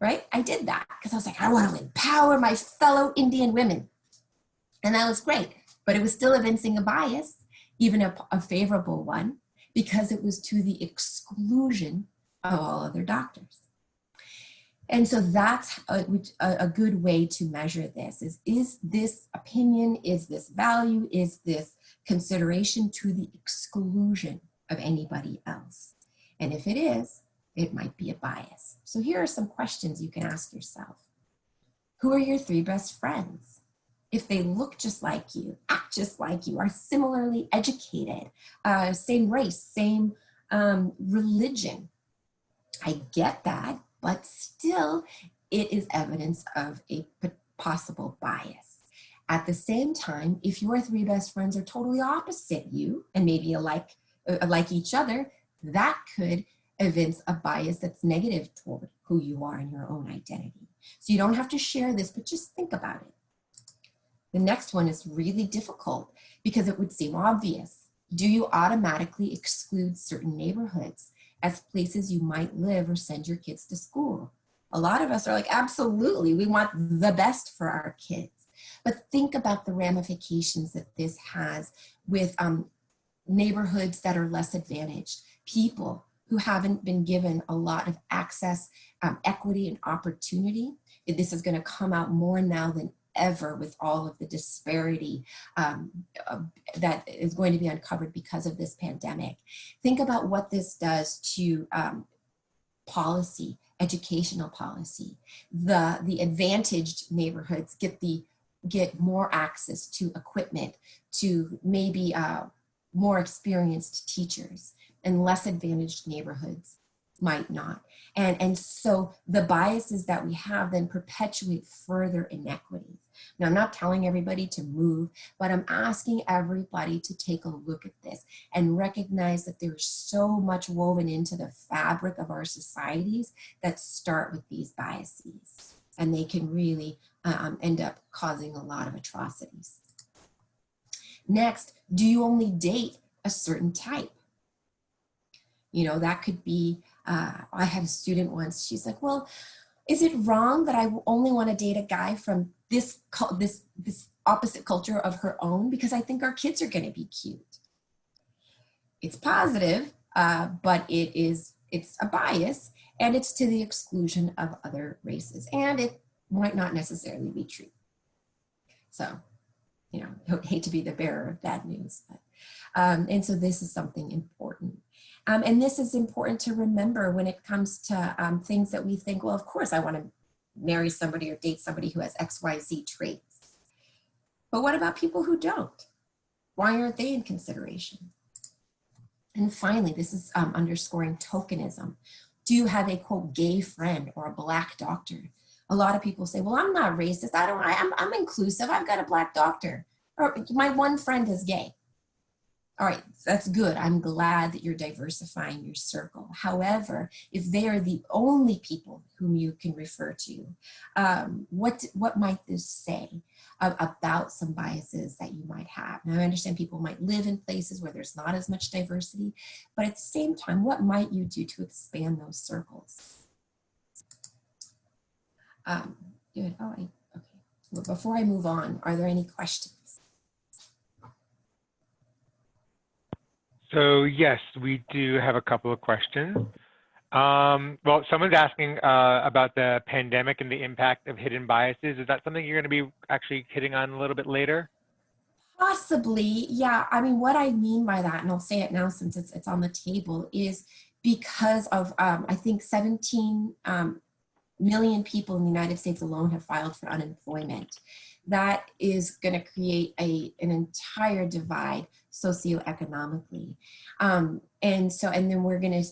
right? I did that because I was like, I want to empower my fellow Indian women. And that was great, but it was still evincing a bias, even a favorable one, because it was to the exclusion of all other doctors. And so that's a good way to measure this is this opinion, is this value, is this consideration to the exclusion of anybody else? And if it is, it might be a bias. So here are some questions you can ask yourself. Who are your 3 best friends? If they look just like you, act just like you, are similarly educated, same race, same religion, I get that, but still it is evidence of a possible bias. At the same time, if your 3 best friends are totally opposite you and maybe alike each other, that could evince a bias that's negative toward who you are and your own identity. So you don't have to share this, but just think about it. The next one is really difficult because it would seem obvious. Do you automatically exclude certain neighborhoods as places you might live or send your kids to school? A lot of us are like, absolutely, we want the best for our kids. But think about the ramifications that this has with neighborhoods that are less advantaged, people who haven't been given a lot of access, equity, and opportunity. This is going to come out more now than ever with all of the disparity that is going to be uncovered because of this pandemic. Think about what this does to policy, educational policy. The advantaged neighborhoods get more access to equipment, to maybe more experienced teachers, and less advantaged neighborhoods might not. And so the biases that we have then perpetuate further inequities. Now, I'm not telling everybody to move, but I'm asking everybody to take a look at this and recognize that there's so much woven into the fabric of our societies that start with these biases, and they can really end up causing a lot of atrocities. Next, do you only date a certain type? You know, that could be, I had a student once, she's like, well, is it wrong that I only want to date a guy from this opposite culture of her own because I think our kids are going to be cute? It's positive, but it's a bias, and it's to the exclusion of other races, and it might not necessarily be true. So, you know, hate to be the bearer of bad news, but, and so this is something important. And this is important to remember when it comes to things that we think, well, of course I want to marry somebody or date somebody who has XYZ traits. But what about people who don't? Why aren't they in consideration? And finally, this is underscoring tokenism. Do you have a, quote, gay friend or a Black doctor? A lot of people say, well, I'm not racist. I'm inclusive. I've got a Black doctor. Or my one friend is gay. All right, that's good. I'm glad that you're diversifying your circle. However, if they are the only people whom you can refer to, what might this say about some biases that you might have? Now, I understand people might live in places where there's not as much diversity, but at the same time, what might you do to expand those circles? Good. All right. Okay. Well, before I move on, are there any questions? So yes, we do have a couple of questions. Well, someone's asking about the pandemic and the impact of hidden biases. Is that something you're going to be actually hitting on a little bit later? Possibly, yeah. I mean, what I mean by that, and I'll say it now since it's on the table, is because of, I think 17 million people in the United States alone have filed for unemployment. That is going to create an entire divide socioeconomically. And then we're going to,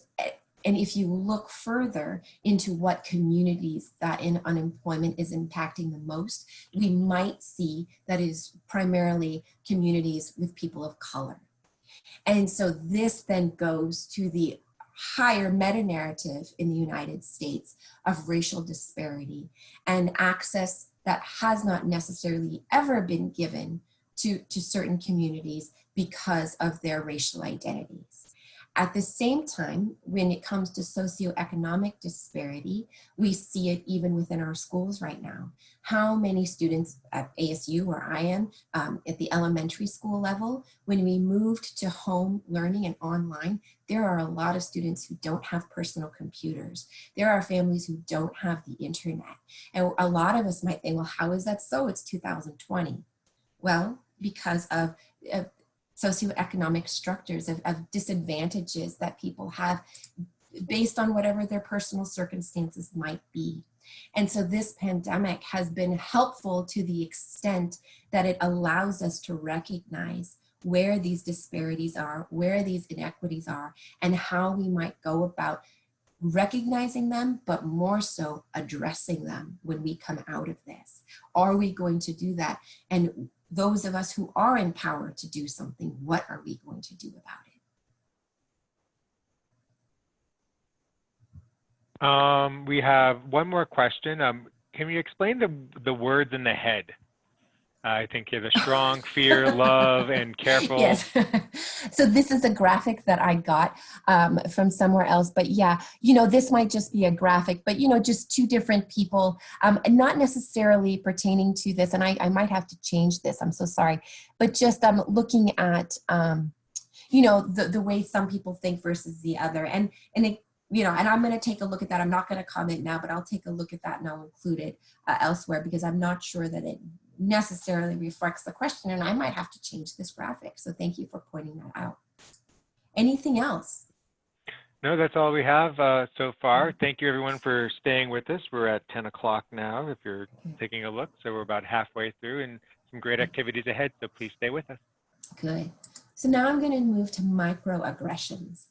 and if you look further into what communities that in unemployment is impacting the most, we might see that is primarily communities with people of color. And so this then goes to the higher meta-narrative in the United States of racial disparity and access that has not necessarily ever been given to certain communities because of their racial identities. At the same time, when it comes to socioeconomic disparity, we see it even within our schools right now. How many students at ASU, where I am, at the elementary school level, when we moved to home learning and online, there are a lot of students who don't have personal computers. There are families who don't have the internet. And a lot of us might think, well, how is that so? It's 2020. Well, because of socioeconomic structures of disadvantages that people have based on whatever their personal circumstances might be. And so this pandemic has been helpful to the extent that it allows us to recognize where these disparities are, where these inequities are, and how we might go about recognizing them, but more so addressing them when we come out of this. Are we going to do that? And those of us who are in power to do something, what are we going to do about it? We have one more question. Can you explain the words in the head? I think you have a strong, fear, love, and careful. Yes. So this is a graphic that I got from somewhere else. But yeah, you know, this might just be a graphic, but, you know, just two different people, not necessarily pertaining to this. And I might have to change this. I'm so sorry. But just looking at, you know, the way some people think versus the other. And it, you know, and I'm going to take a look at that. I'm not going to comment now, but I'll take a look at that and I'll include it elsewhere because I'm not sure that it necessarily reflects the question and I might have to change this graphic. So thank you for pointing that out. Anything else? No, that's all we have so far. Thank you everyone for staying with us. We're at 10 o'clock now if you're taking a look. So we're about halfway through and some great activities ahead. So please stay with us. Good. So now I'm going to move to microaggressions.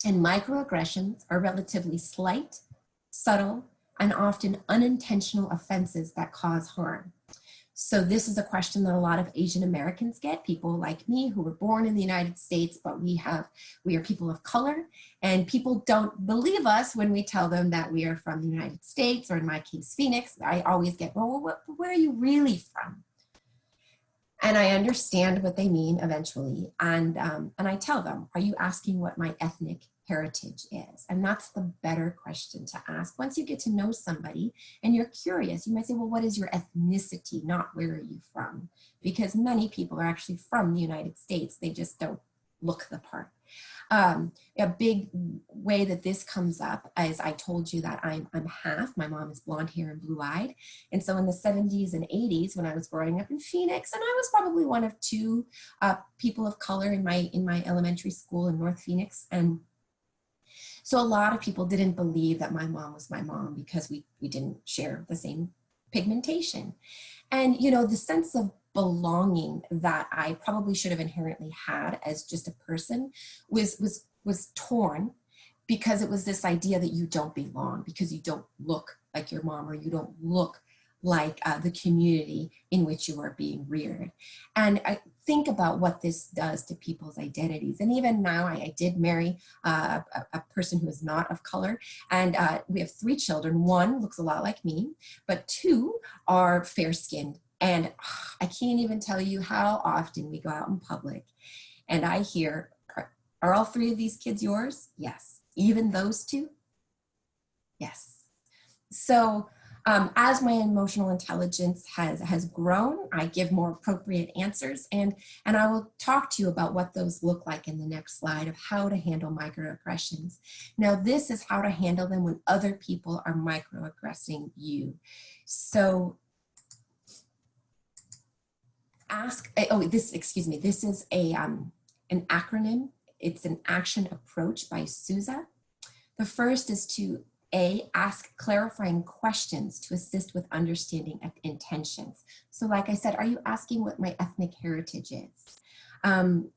And microaggressions are relatively slight, subtle, and often unintentional offenses that cause harm. So this is a question that a lot of Asian Americans get, people like me who were born in the United States, but we are people of color, and people don't believe us when we tell them that we are from the United States, or in my case, Phoenix. I always get, well, where are you really from? And I understand what they mean eventually. And I tell them, are you asking what my ethnic heritage is? And that's the better question to ask. Once you get to know somebody and you're curious, you might say, well, what is your ethnicity? Not where are you from? Because many people are actually from the United States. They just don't look the part. A big way that this comes up is I told you that I'm half. My mom is blonde hair and blue-eyed. And so in the 70s and 80s, when I was growing up in Phoenix, and I was probably one of two people of color in my elementary school in North Phoenix. And so a lot of people didn't believe that my mom was my mom because we didn't share the same pigmentation. And, you know, the sense of belonging that I probably should have inherently had as just a person was torn, because it was this idea that you don't belong because you don't look like your mom, or you don't look like the community in which you are being reared. And I think about what this does to people's identities. And even now, I did marry a person who is not of color, and we have 3 children. 1 looks a lot like me, but 2 are fair-skinned. And I can't even tell you how often we go out in public and I hear, are all 3 of these kids yours? Yes. Even those 2? Yes. So as my emotional intelligence has grown, I give more appropriate answers, and I will talk to you about what those look like in the next slide of how to handle microaggressions. Now, this is how to handle them when other people are microaggressing you. So this is an acronym. It's an action approach by Souza. The first is to ask clarifying questions to assist with understanding intentions. So like I said, are you asking what my ethnic heritage is?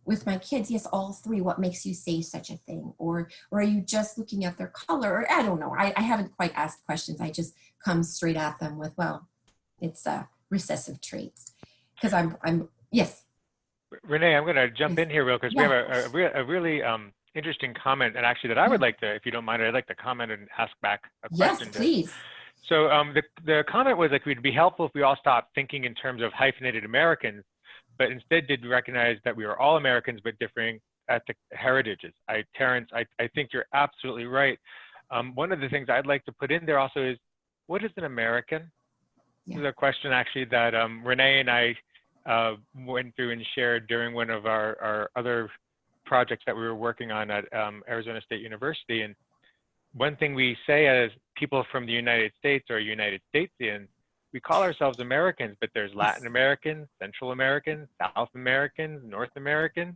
With my kids, yes, all 3, what makes you say such a thing? Or are you just looking at their color? Or I don't know, I haven't quite asked questions. I just come straight at them with, well, it's recessive traits. Because yes. Renee, I'm going to jump in here real quick. Yeah. We have a really interesting comment, and actually that I would like to, if you don't mind, I'd like to comment and ask back a question. Yes, please. So the comment was like, it would be helpful if we all stopped thinking in terms of hyphenated Americans, but instead did recognize that we are all Americans with differing ethnic heritages. Terrence, I think you're absolutely right. One of the things I'd like to put in there also is, what is an American? Yeah. This is a question actually that Renee and I went through and shared during one of our other projects that we were working on at Arizona State University. And one thing we say as people from the United States or United Statesians, we call ourselves Americans, but there's Latin Americans, Central Americans, South Americans, North Americans.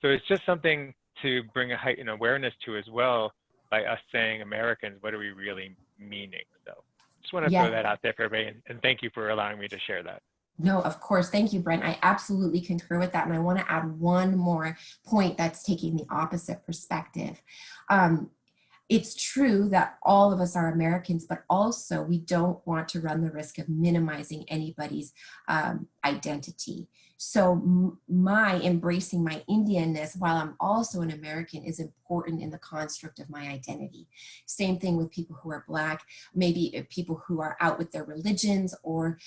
So it's just something to bring a heightened awareness to as well by us saying Americans. What are we really meaning? So just want to throw that out there for everybody, and thank you for allowing me to share that. No, of course. Thank you, Brent. I absolutely concur with that. And I want to add one more point that's taking the opposite perspective. It's true that all of us are Americans, but also we don't want to run the risk of minimizing anybody's identity. So my embracing my Indianness while I'm also an American is important in the construct of my identity. Same thing with people who are Black, maybe people who are out with their religions, or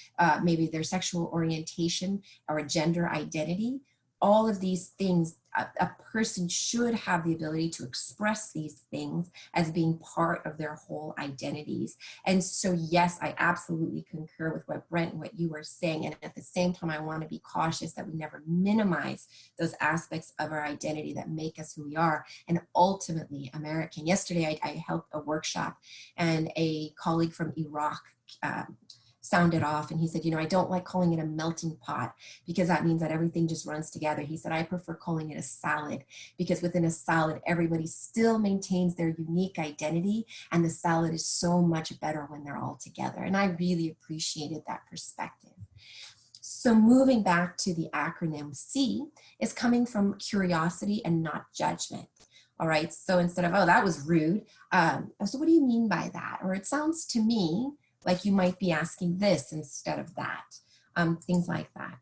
maybe their sexual orientation or a gender identity. All of these things, a person should have the ability to express these things as being part of their whole identities. And so, yes, I absolutely concur with what Brent and what you were saying. And at the same time, I want to be cautious that we never minimize those aspects of our identity that make us who we are, and ultimately American. Yesterday, I held a workshop, and a colleague from Iraq sounded off, and he said, you know, I don't like calling it a melting pot because that means that everything just runs together. He said, I prefer calling it a salad because within a salad, everybody still maintains their unique identity, and the salad is so much better when they're all together. And I really appreciated that perspective. So moving back to the acronym, C is coming from curiosity and not judgment. All right, so instead of, oh, that was rude, so what do you mean by that? Or it sounds to me like you might be asking this instead of that, things like that.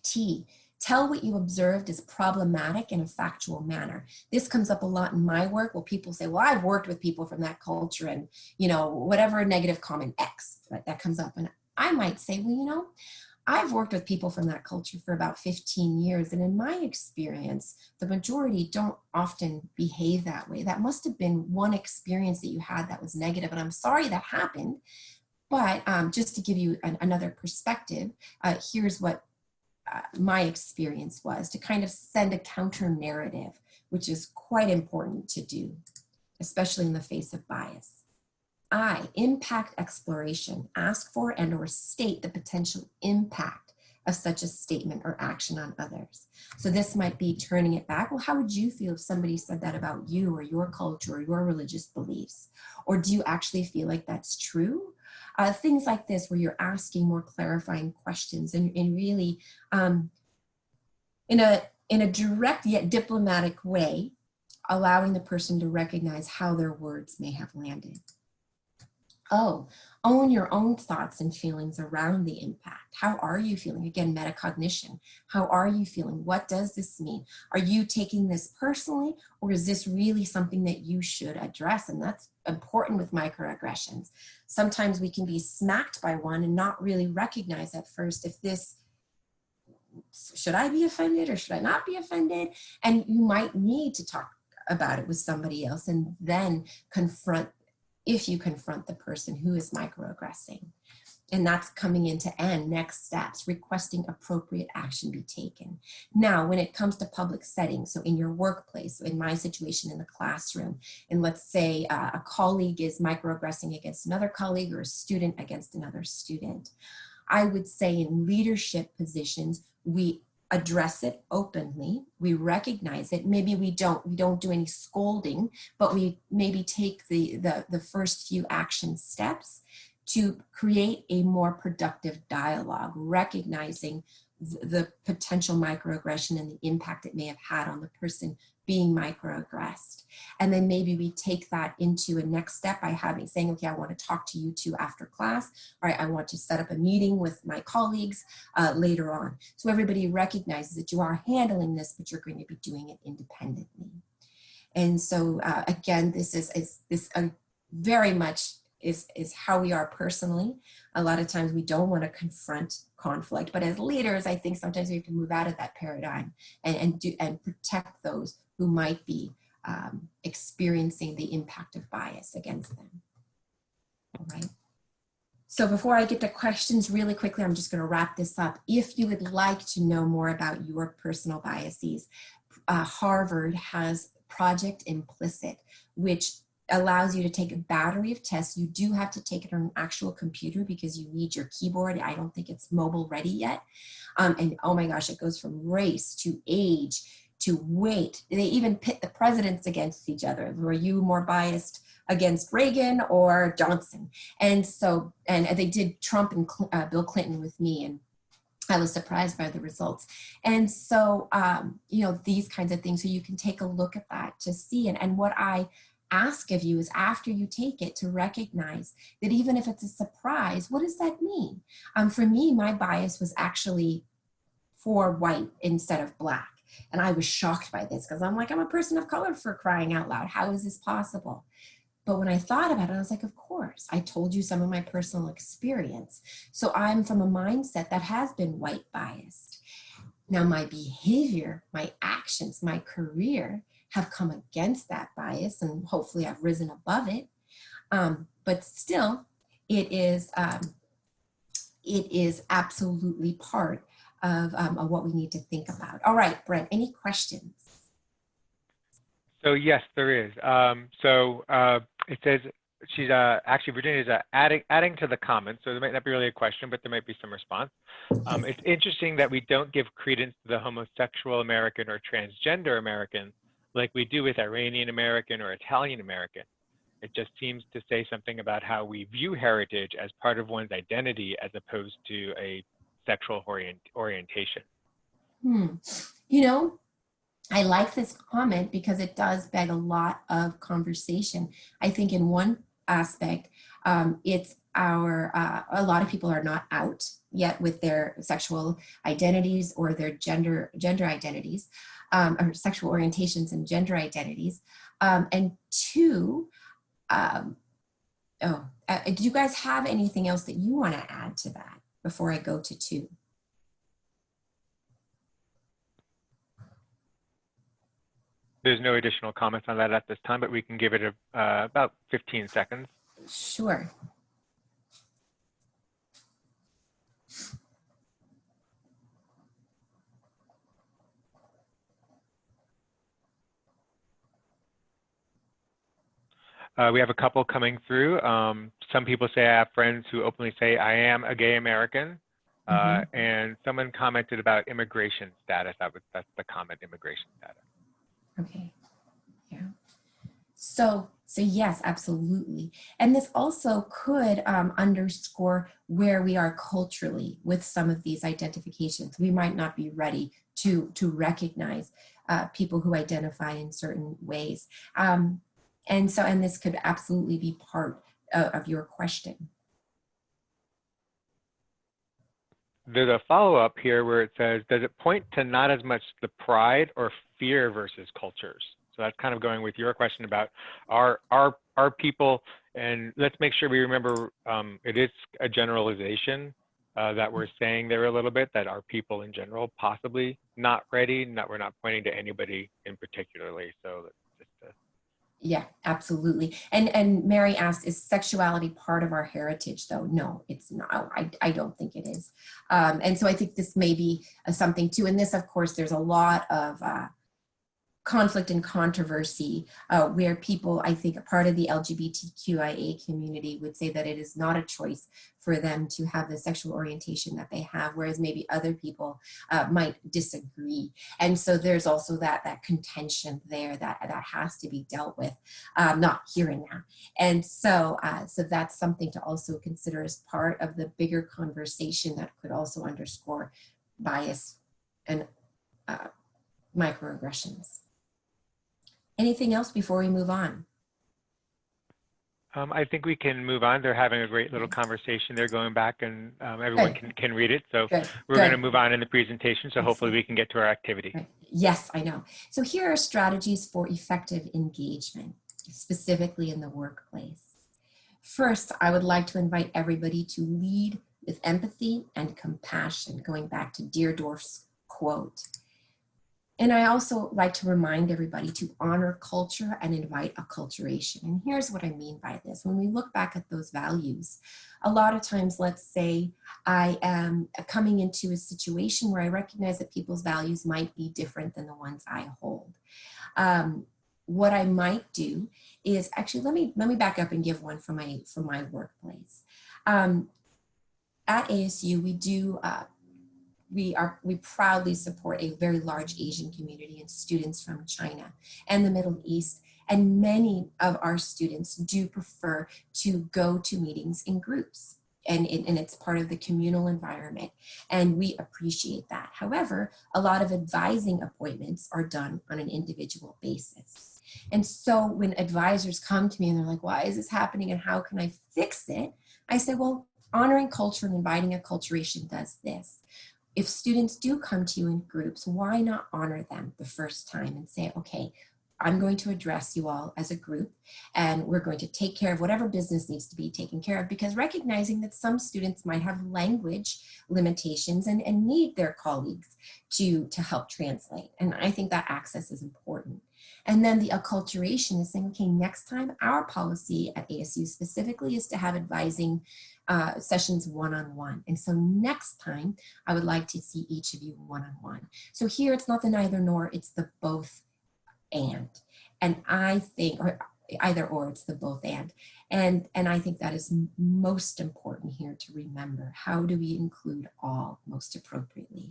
T, tell what you observed is problematic in a factual manner. This comes up a lot in my work where people say, well, I've worked with people from that culture and, you know, whatever negative comment X, right, that comes up. And I might say, well, you know, I've worked with people from that culture for about 15 years. And in my experience, the majority don't often behave that way. That must have been one experience that you had that was negative. And I'm sorry that happened. But just to give you another perspective, here's what my experience was, to kind of send a counter narrative, which is quite important to do, especially in the face of bias. I, impact exploration, ask for and or state the potential impact of such a statement or action on others. So this might be turning it back. Well, how would you feel if somebody said that about you or your culture or your religious beliefs? Or do you actually feel like that's true? Things like this where you're asking more clarifying questions and really in a direct yet diplomatic way, allowing the person to recognize how their words may have landed. Oh, own your own thoughts and feelings around the impact. How are you feeling? Again, metacognition. How are you feeling? What does this mean? Are you taking this personally, or is this really something that you should address? And that's important with microaggressions. Sometimes we can be smacked by one and not really recognize at first if this, should I be offended or should I not be offended? And you might need to talk about it with somebody else and then confront, if you confront the person who is microaggressing. And that's coming into N, next steps, requesting appropriate action be taken. Now, when it comes to public settings, so in your workplace, so in my situation in the classroom, and let's say a colleague is microaggressing against another colleague or a student against another student, I would say in leadership positions, we address it openly, we recognize it. Maybe we don't do any scolding, but we maybe take the first few action steps to create a more productive dialogue, recognizing the potential microaggression and the impact it may have had on the person being microaggressed. And then maybe we take that into a next step by saying, okay, I want to talk to you two after class. All right, I want to set up a meeting with my colleagues later on. So everybody recognizes that you are handling this, but you're going to be doing it independently. And so again, this is very much is how we are personally. A lot of times we don't want to confront conflict, but as leaders, I think sometimes we have to move out of that paradigm and protect those who might be experiencing the impact of bias against them. All right. So before I get to questions really quickly, I'm just going to wrap this up. If you would like to know more about your personal biases, Harvard has Project Implicit, which allows you to take a battery of tests. You do have to take it on an actual computer because you need your keyboard. I don't think it's mobile ready yet. And oh my gosh, it goes from race to age to weight. They even pit the presidents against each other. Were you more biased against Reagan or Johnson? And so, and they did Trump and Bill Clinton with me, and I was surprised by the results. And so, you know, these kinds of things, so you can take a look at that to see. And what I ask of you is after you take it to recognize that even if it's a surprise, what does that mean? For me, my bias was actually for white instead of black. And I was shocked by this because I'm like, I'm a person of color, for crying out loud. How is this possible? But when I thought about it, I was like, of course, I told you some of my personal experience. So I'm from a mindset that has been white biased. Now my behavior, my actions, my career have come against that bias, and hopefully I've risen above it. But still, it is absolutely part of what we need to think about. All right, Brent, any questions? So yes, there is. It says she's actually Virginia's adding to the comments. So there might not be really a question, but there might be some response. It's interesting that we don't give credence to the homosexual American or transgender American like we do with Iranian American or Italian American. It just seems to say something about how we view heritage as part of one's identity as opposed to a sexual orientation. You know, I like this comment because it does beg a lot of conversation. I think in one aspect, it's a lot of people are not out yet with their sexual identities or their gender identities, or sexual orientations and gender identities. And two, do you guys have anything else that you want to add to that before I go to two? There's no additional comments on that at this time, but we can give it about 15 seconds. Sure. We have a couple coming through. Some people say I have friends who openly say I am a gay American. And someone commented about immigration status. That's the comment, immigration status. Okay. Yeah. So yes, absolutely. And this also could underscore where we are culturally with some of these identifications. We might not be ready to recognize people who identify in certain ways. And this could absolutely be part of your question. There's a follow-up here where it says, does it point to not as much the pride or fear versus cultures? So that's kind of going with your question about our people, and let's make sure we remember it is a generalization that we're saying there a little bit, that our people in general possibly not ready, we're not pointing to anybody in particularly. So that's just Yeah, absolutely. And Mary asked, is sexuality part of our heritage though? No, it's not. I don't think it is. And so I think this may be something too. And this, of course, there's a lot of conflict and controversy where people, I think, a part of the LGBTQIA community would say that it is not a choice for them to have the sexual orientation that they have, whereas maybe other people might disagree. And so there's also that contention there that has to be dealt with, not here and now. And so that's something to also consider as part of the bigger conversation that could also underscore bias and microaggressions. Anything else before we move on? I think we can move on. They're having a great little conversation. They're going back and everyone can read it. So we're going to move on in the presentation. So hopefully we can get to our activity. Right. Yes, I know. So here are strategies for effective engagement, specifically in the workplace. First, I would like to invite everybody to lead with empathy and compassion, going back to Deardorff's quote. And I also like to remind everybody to honor culture and invite acculturation. And here's what I mean by this. When we look back at those values, a lot of times, let's say I am coming into a situation where I recognize that people's values might be different than the ones I hold. What I might do is actually, let me back up and give one from my workplace. At ASU, we proudly support a very large Asian community and students from China and the Middle East. And many of our students do prefer to go to meetings in groups. And it's part of the communal environment. And we appreciate that. However, a lot of advising appointments are done on an individual basis. And so when advisors come to me and they're like, why is this happening and how can I fix it? I say, well, honoring culture and inviting acculturation does this. If students do come to you in groups, why not honor them the first time and say, okay, I'm going to address you all as a group and we're going to take care of whatever business needs to be taken care of, because recognizing that some students might have language limitations and need their colleagues to help translate. And I think that access is important. And then the acculturation is saying, okay, next time our policy at ASU specifically is to have advising sessions one-on-one. And so next time I would like to see each of you one-on-one. So here it's not the neither nor, it's the both and. And I think, or either or, it's the both and. And I think that is most important here to remember. How do we include all most appropriately?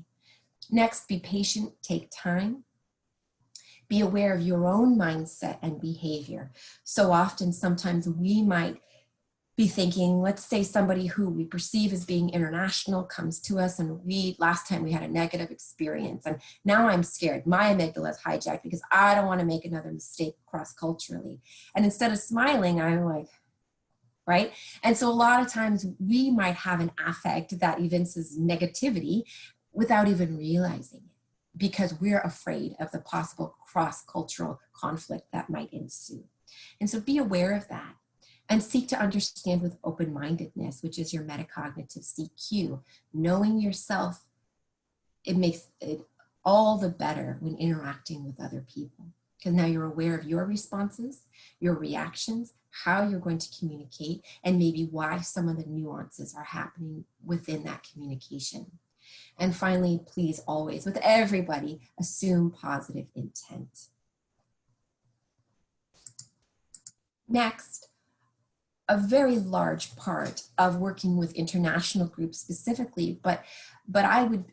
Next, be patient, take time. Be aware of your own mindset and behavior. So often, sometimes we might be thinking, let's say somebody who we perceive as being international comes to us, and last time we had a negative experience, and now I'm scared. My amygdala is hijacked because I don't want to make another mistake cross-culturally. And instead of smiling, I'm like, right? And so a lot of times we might have an affect that evinces negativity without even realizing it, because we're afraid of the possible cross-cultural conflict that might ensue. And so be aware of that. And seek to understand with open-mindedness, which is your metacognitive CQ. Knowing yourself, it makes it all the better when interacting with other people. Because now you're aware of your responses, your reactions, how you're going to communicate, and maybe why some of the nuances are happening within that communication. And finally, please always, with everybody, assume positive intent. Next, a very large part of working with international groups specifically, but I would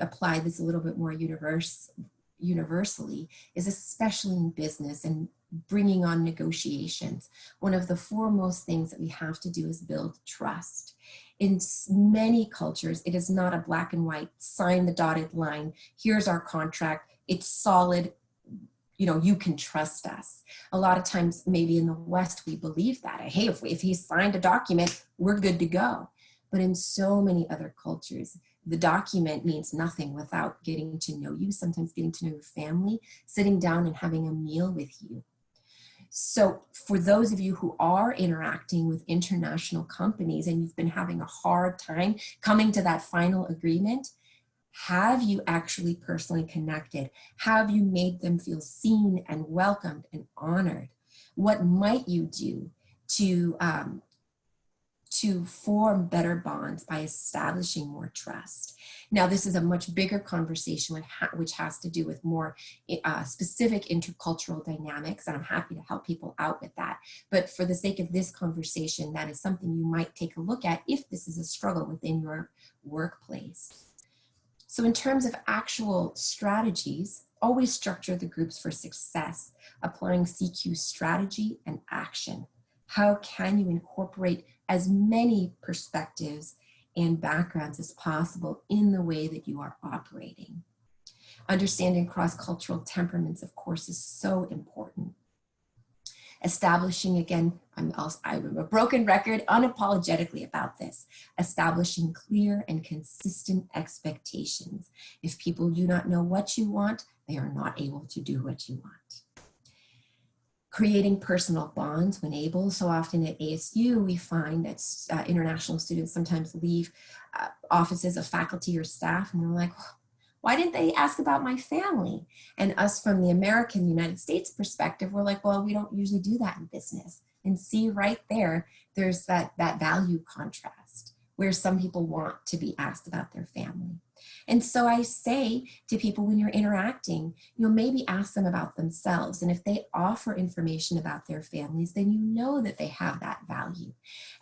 apply this a little bit more universally, is especially in business and bringing on negotiations. One of the foremost things that we have to do is build trust. In many cultures, it is not a black and white, sign the dotted line, here's our contract, it's solid, you can trust us. A lot of times, maybe in the West, we believe that. Hey, if he signed a document, we're good to go. But in so many other cultures, the document means nothing without getting to know you, sometimes getting to know your family, sitting down and having a meal with you. So for those of you who are interacting with international companies and you've been having a hard time coming to that final agreement, have you actually personally connected? Have you made them feel seen and welcomed and honored? What might you do to form better bonds by establishing more trust? Now, this is a much bigger conversation which has to do with more specific intercultural dynamics, and I'm happy to help people out with that. But for the sake of this conversation, that is something you might take a look at if this is a struggle within your workplace. So in terms of actual strategies, always structure the groups for success, applying CQ strategy and action. How can you incorporate as many perspectives and backgrounds as possible in the way that you are operating? Understanding cross-cultural temperaments, of course, is so important. Establishing, again, I'm a broken record unapologetically about this, establishing clear and consistent expectations. If people do not know what you want, they are not able to do what you want. Creating personal bonds when able. So often at ASU, we find that international students sometimes leave offices of faculty or staff and they're like, why didn't they ask about my family? And us from the American United States perspective, we're like, well, we don't usually do that in business. And see right there, there's that value contrast where some people want to be asked about their family. And so I say to people when you're interacting, maybe ask them about themselves. And if they offer information about their families, then you know that they have that value.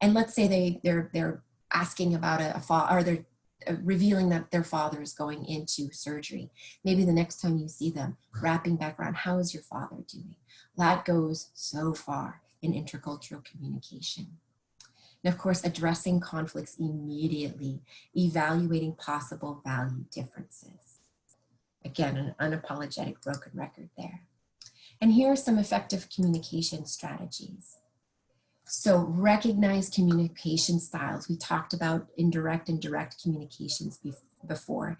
And let's say they're asking about a father, or they're revealing that their father is going into surgery. Maybe the next time you see them, wrapping back around, how is your father doing? That goes so far in intercultural communication. And of course, addressing conflicts immediately, evaluating possible value differences. Again, an unapologetic broken record there. And here are some effective communication strategies. So recognize communication styles. We talked about indirect and direct communications before.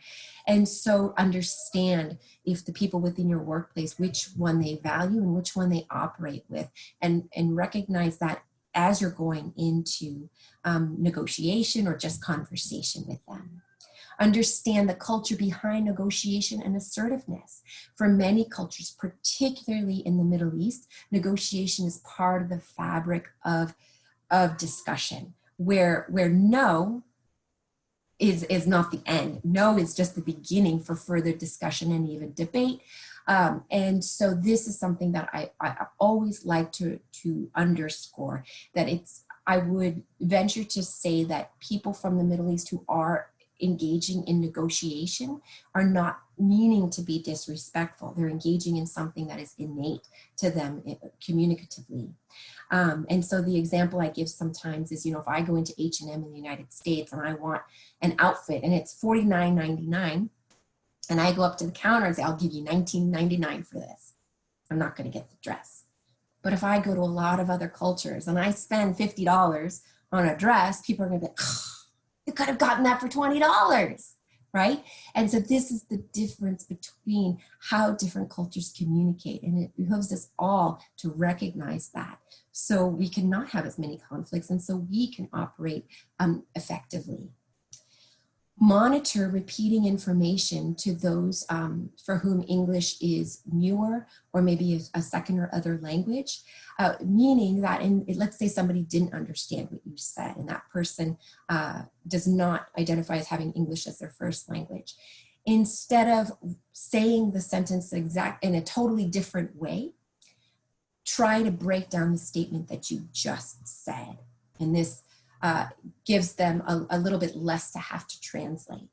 And so understand if the people within your workplace, which one they value and which one they operate with, and recognize that as you're going into negotiation or just conversation with them. Understand the culture behind negotiation and assertiveness. For many cultures, particularly in the Middle East, negotiation is part of the fabric of discussion, where no is not the end. No is just the beginning for further discussion and even debate. And so this is something that I always like to underscore, that I would venture to say that people from the Middle East who are engaging in negotiation are not meaning to be disrespectful. They're engaging in something that is innate to them communicatively. And so the example I give sometimes is, if I go into H&M in the United States and I want an outfit and it's $49.99, and I go up to the counter and say, I'll give you $19.99 for this, I'm not going to get the dress. But if I go to a lot of other cultures and I spend $50 on a dress, people are going to be like, oh, you could have gotten that for $20, right? And so this is the difference between how different cultures communicate. And it behooves us all to recognize that so we can not have as many conflicts and so we can operate effectively. Monitor repeating information to those for whom English is newer or maybe a second or other language, meaning that let's say somebody didn't understand what you said and that person does not identify as having English as their first language. Instead of saying the sentence in a totally different way, try to break down the statement that you just said. And this gives them a little bit less to have to translate.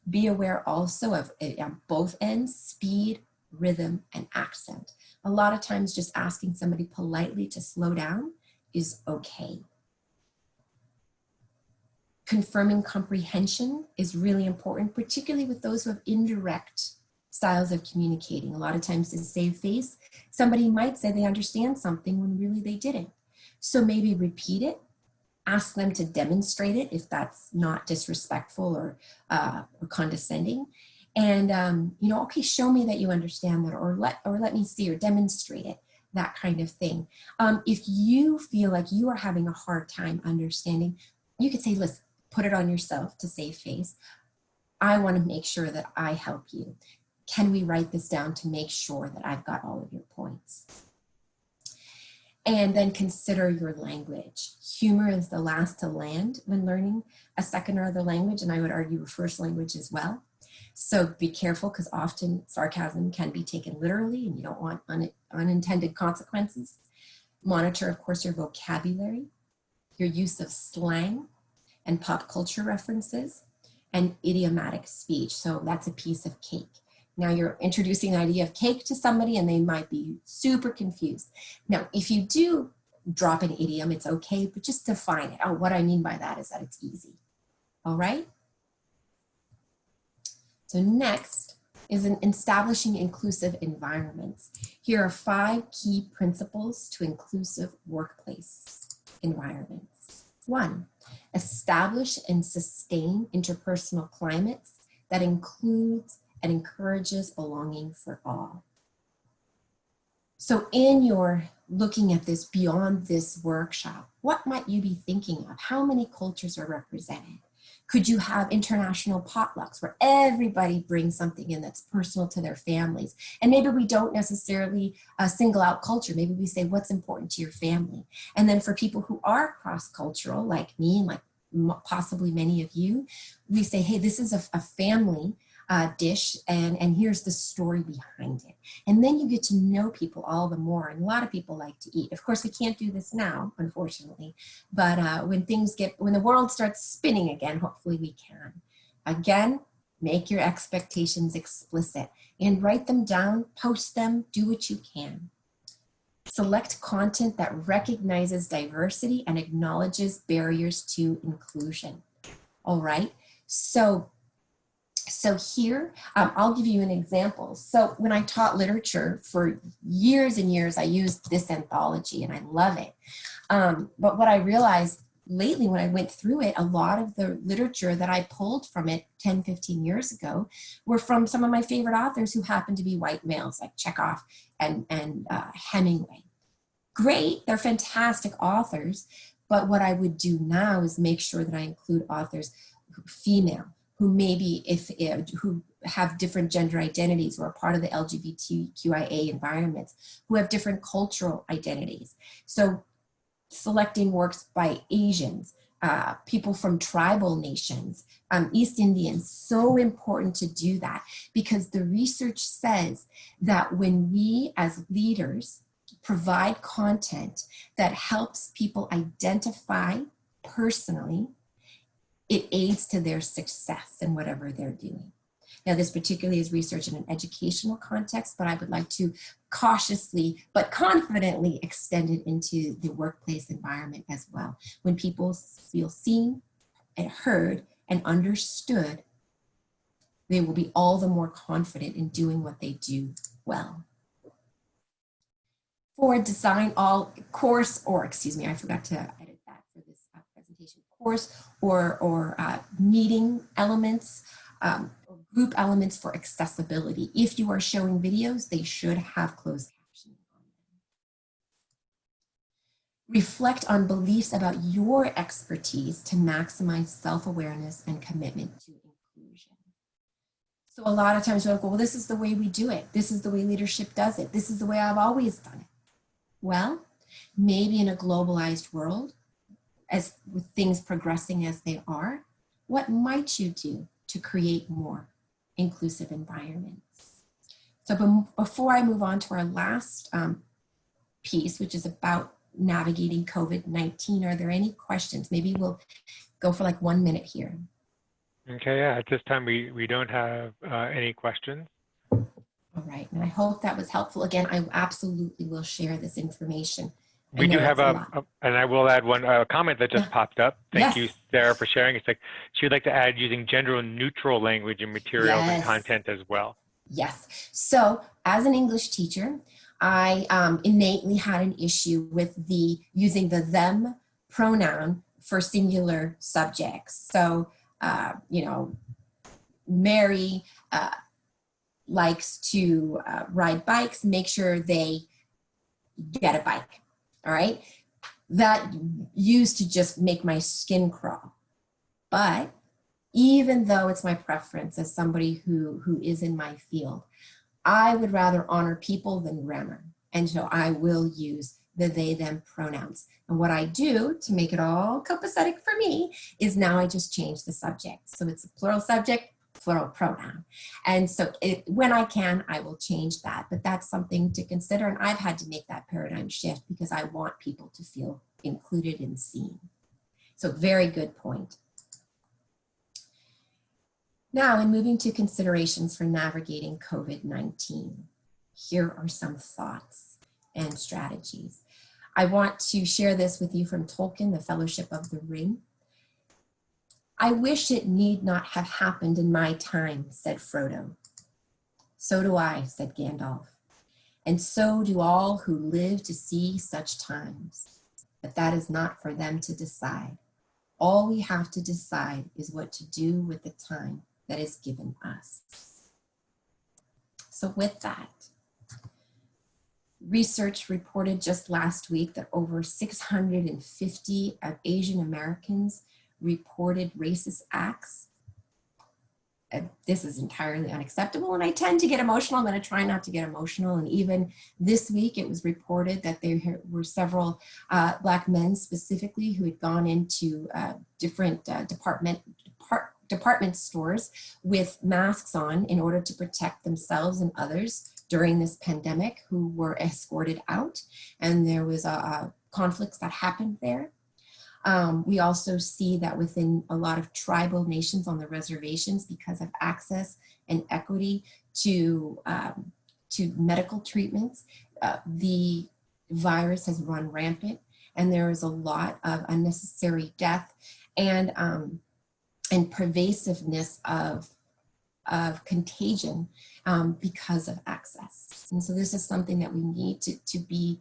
Be aware also of on both ends, speed, rhythm, and accent. A lot of times just asking somebody politely to slow down is okay. Confirming comprehension is really important, particularly with those who have indirect styles of communicating. A lot of times to save face, somebody might say they understand something when really they didn't. So maybe repeat it. Ask them to demonstrate it if that's not disrespectful or condescending. And, okay, show me that you understand that, or let me see, or demonstrate it, that kind of thing. If you feel like you are having a hard time understanding, you could say, listen, put it on yourself to save face. I want to make sure that I help you. Can we write this down to make sure that I've got all of your points? And then consider your language. Humor is the last to land when learning a second or other language, and I would argue a first language as well. So be careful, because often sarcasm can be taken literally and you don't want unintended consequences. Monitor, of course, your vocabulary, your use of slang and pop culture references, and idiomatic speech. So that's a piece of cake. Now you're introducing the idea of cake to somebody and they might be super confused. Now, if you do drop an idiom, it's okay, but just define it. Oh, what I mean by that is that it's easy. All right? So next is in establishing inclusive environments. Here are 5 key principles to inclusive workplace environments. 1, establish and sustain interpersonal climates that includes and encourages belonging for all. So in your looking at this beyond this workshop, what might you be thinking of? How many cultures are represented? Could you have international potlucks where everybody brings something in that's personal to their families? And maybe we don't necessarily single out culture. Maybe we say what's important to your family. And then for people who are cross-cultural, like me and like possibly many of you, we say, hey, this is a family dish, and here's the story behind it. And then you get to know people all the more. And a lot of people like to eat. Of course, we can't do this now, unfortunately, but when the world starts spinning again, hopefully we can. Again, make your expectations explicit and write them down, post them, do what you can. Select content that recognizes diversity and acknowledges barriers to inclusion. All right, so here, I'll give you an example. So when I taught literature for years and years, I used this anthology and I love it. But what I realized lately when I went through it, a lot of the literature that I pulled from it 10, 15 years ago were from some of my favorite authors who happen to be white males, like Chekhov and Hemingway. Great, they're fantastic authors, but what I would do now is make sure that I include authors female, who maybe who have different gender identities or are part of the LGBTQIA environments, who have different cultural identities. So selecting works by Asians, people from tribal nations, East Indians, so important to do that, because the research says that when we as leaders provide content that helps people identify personally, it aids to their success in whatever they're doing. Now, this particularly is research in an educational context, but I would like to cautiously but confidently extend it into the workplace environment as well. When people feel seen and heard and understood, they will be all the more confident in doing what they do well. For design all course, or excuse me, I forgot to edit that for this presentation, course or meeting elements, or group elements for accessibility. If you are showing videos, they should have closed captioning on them. Reflect on beliefs about your expertise to maximize self-awareness and commitment to inclusion. So a lot of times we're like, well, this is the way we do it. This is the way leadership does it. This is the way I've always done it. Well, maybe in a globalized world, as with things progressing as they are, what might you do to create more inclusive environments? So before I move on to our last piece, which is about navigating COVID-19, are there any questions? Maybe we'll go for like 1 minute here. Okay, yeah, at this time we don't have any questions. All right, and I hope that was helpful. Again, I absolutely will share this information. We do have and I will add one comment that just popped up. Thank you, Sarah, for sharing. It's like she would like to add using gender neutral language in materials and content as well. Yes. So as an English teacher, I innately had an issue with using the them pronoun for singular subjects. So, you know, Mary likes to ride bikes, make sure they get a bike. All right. That used to just make my skin crawl. But even though it's my preference as somebody who is in my field, I would rather honor people than grammar. And so I will use the they, them pronouns. And what I do to make it all copacetic for me is now I just change the subject. So it's a plural subject, plural pronoun. And so when I can, I will change that. But that's something to consider. And I've had to make that paradigm shift because I want people to feel included and seen. So very good point. Now, in moving to considerations for navigating COVID-19, here are some thoughts and strategies. I want to share this with you from Tolkien, The Fellowship of the Ring. I wish it need not have happened in my time, said Frodo. So do I, said Gandalf. And so do all who live to see such times. But that is not for them to decide. All we have to decide is what to do with the time that is given us. So with that, research reported just last week that over 650 of Asian Americans reported racist acts. This is entirely unacceptable, and I tend to get emotional. I'm going to try not to get emotional. And even this week, it was reported that there were several Black men specifically who had gone into different department stores with masks on in order to protect themselves and others during this pandemic, who were escorted out. And there was conflicts that happened there. We also see that within a lot of tribal nations on the reservations, because of access and equity to medical treatments, the virus has run rampant, and there is a lot of unnecessary death and pervasiveness of contagion because of access. And so this is something that we need to be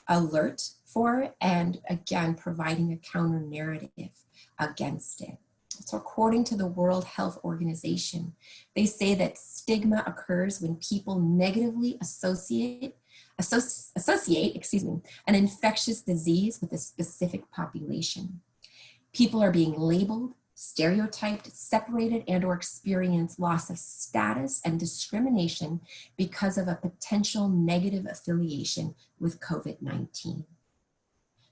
alert for, and again, providing a counter narrative against it. So according to the World Health Organization, they say that stigma occurs when people negatively associate an infectious disease with a specific population. People are being labeled, stereotyped, separated, and or experience loss of status and discrimination because of a potential negative affiliation with COVID-19.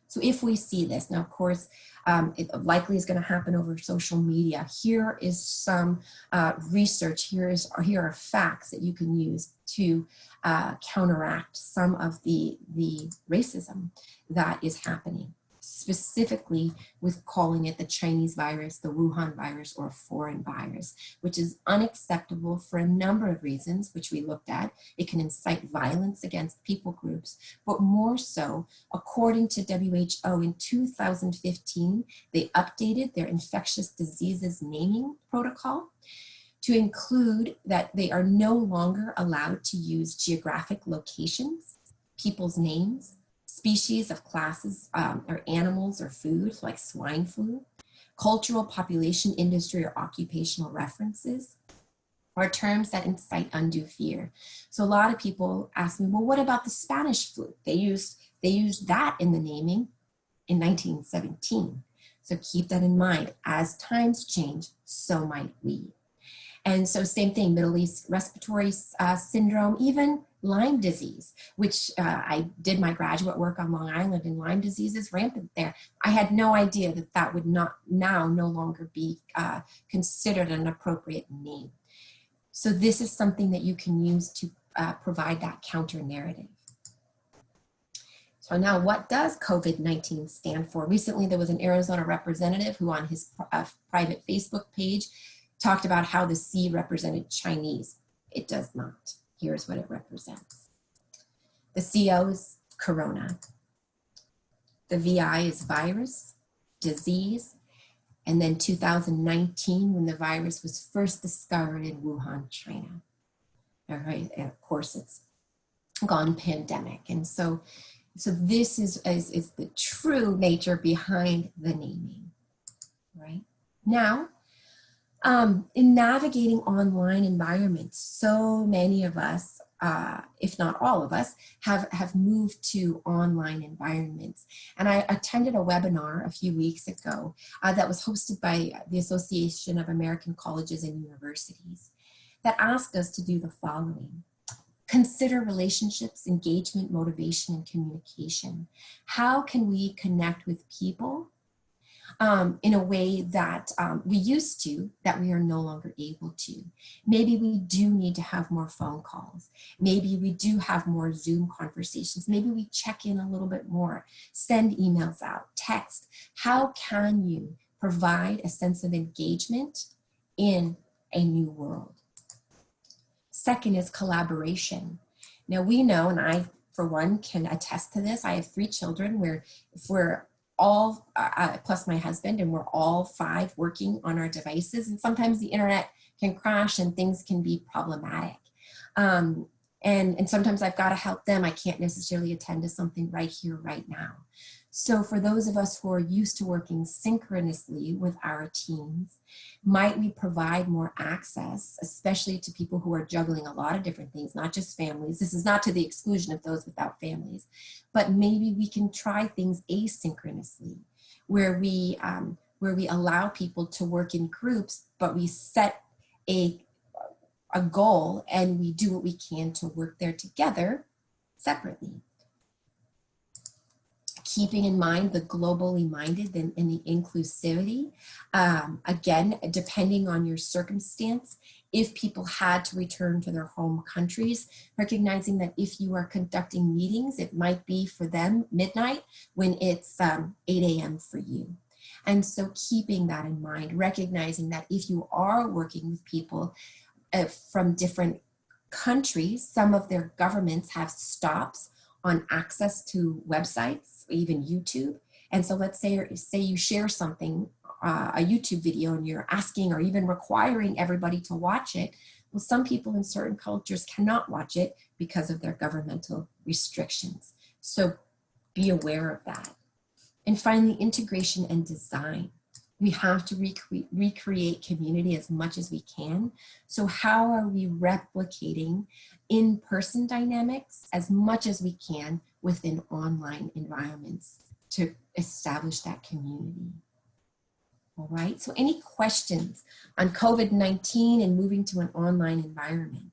So if we see this, now of course, it likely is going to happen over social media. Here is some research, here are facts that you can use to counteract some of the racism that is happening. specifically with calling it the Chinese virus, the Wuhan virus, or foreign virus, which is unacceptable for a number of reasons, which we looked at. It can incite violence against people groups, but more so, according to WHO in 2015, they updated their infectious diseases naming protocol to include that they are no longer allowed to use geographic locations, people's names, species of classes or animals or food, like swine flu, cultural, population, industry, or occupational references, or terms that incite undue fear. So a lot of people ask me, well, what about the Spanish flu? They used that in the naming in 1917. So keep that in mind. As times change, so might we. And so same thing, Middle East respiratory syndrome, even Lyme disease, which I did my graduate work on Long Island, and Lyme disease is rampant there. I had no idea that that would not now no longer be considered an appropriate name. So this is something that you can use to provide that counter narrative. So now, what does COVID-19 stand for? Recently, there was an Arizona representative who on his private Facebook page talked about how the C represented Chinese. It does not. Here's what it represents. The CO is corona. The VI is virus, disease, and then 2019 when the virus was first discovered in Wuhan, China. All right, and of course it's gone pandemic. And so this is the true nature behind the naming, right? Now, in navigating online environments, so many of us, if not all of us, have moved to online environments. And I attended a webinar a few weeks ago that was hosted by the Association of American Colleges and Universities that asked us to do the following. Consider relationships, engagement, motivation, and communication. How can we connect with people in a way that we used to, that we are no longer able to? Maybe we do need to have more phone calls. Maybe we do have more Zoom conversations. Maybe we check in a little bit more, send emails out, text. How can you provide a sense of engagement in a new world? Second is collaboration. Now we know, and I, for one, can attest to this. I have 3 children where if we're all, plus my husband, and we're all 5 working on our devices, and sometimes the internet can crash and things can be problematic. And sometimes I've got to help them. I can't necessarily attend to something right here, right now. So for those of us who are used to working synchronously with our teams, might we provide more access, especially to people who are juggling a lot of different things, not just families. This is not to the exclusion of those without families, but maybe we can try things asynchronously, where we allow people to work in groups, but we set a goal and we do what we can to work there together separately. Keeping in mind the globally minded and the inclusivity. Again, depending on your circumstance, if people had to return to their home countries, recognizing that if you are conducting meetings, it might be for them midnight when it's 8 a.m. for you. And so keeping that in mind, recognizing that if you are working with people from different countries, some of their governments have stops on access to websites, even YouTube. And so let's say you share something, a YouTube video, and you're asking or even requiring everybody to watch it. Well, some people in certain cultures cannot watch it because of their governmental restrictions. So be aware of that. And finally, integration and design. We have to recreate community as much as we can. So how are we replicating in-person dynamics as much as we can within online environments to establish that community? All right, so any questions on COVID-19 and moving to an online environment?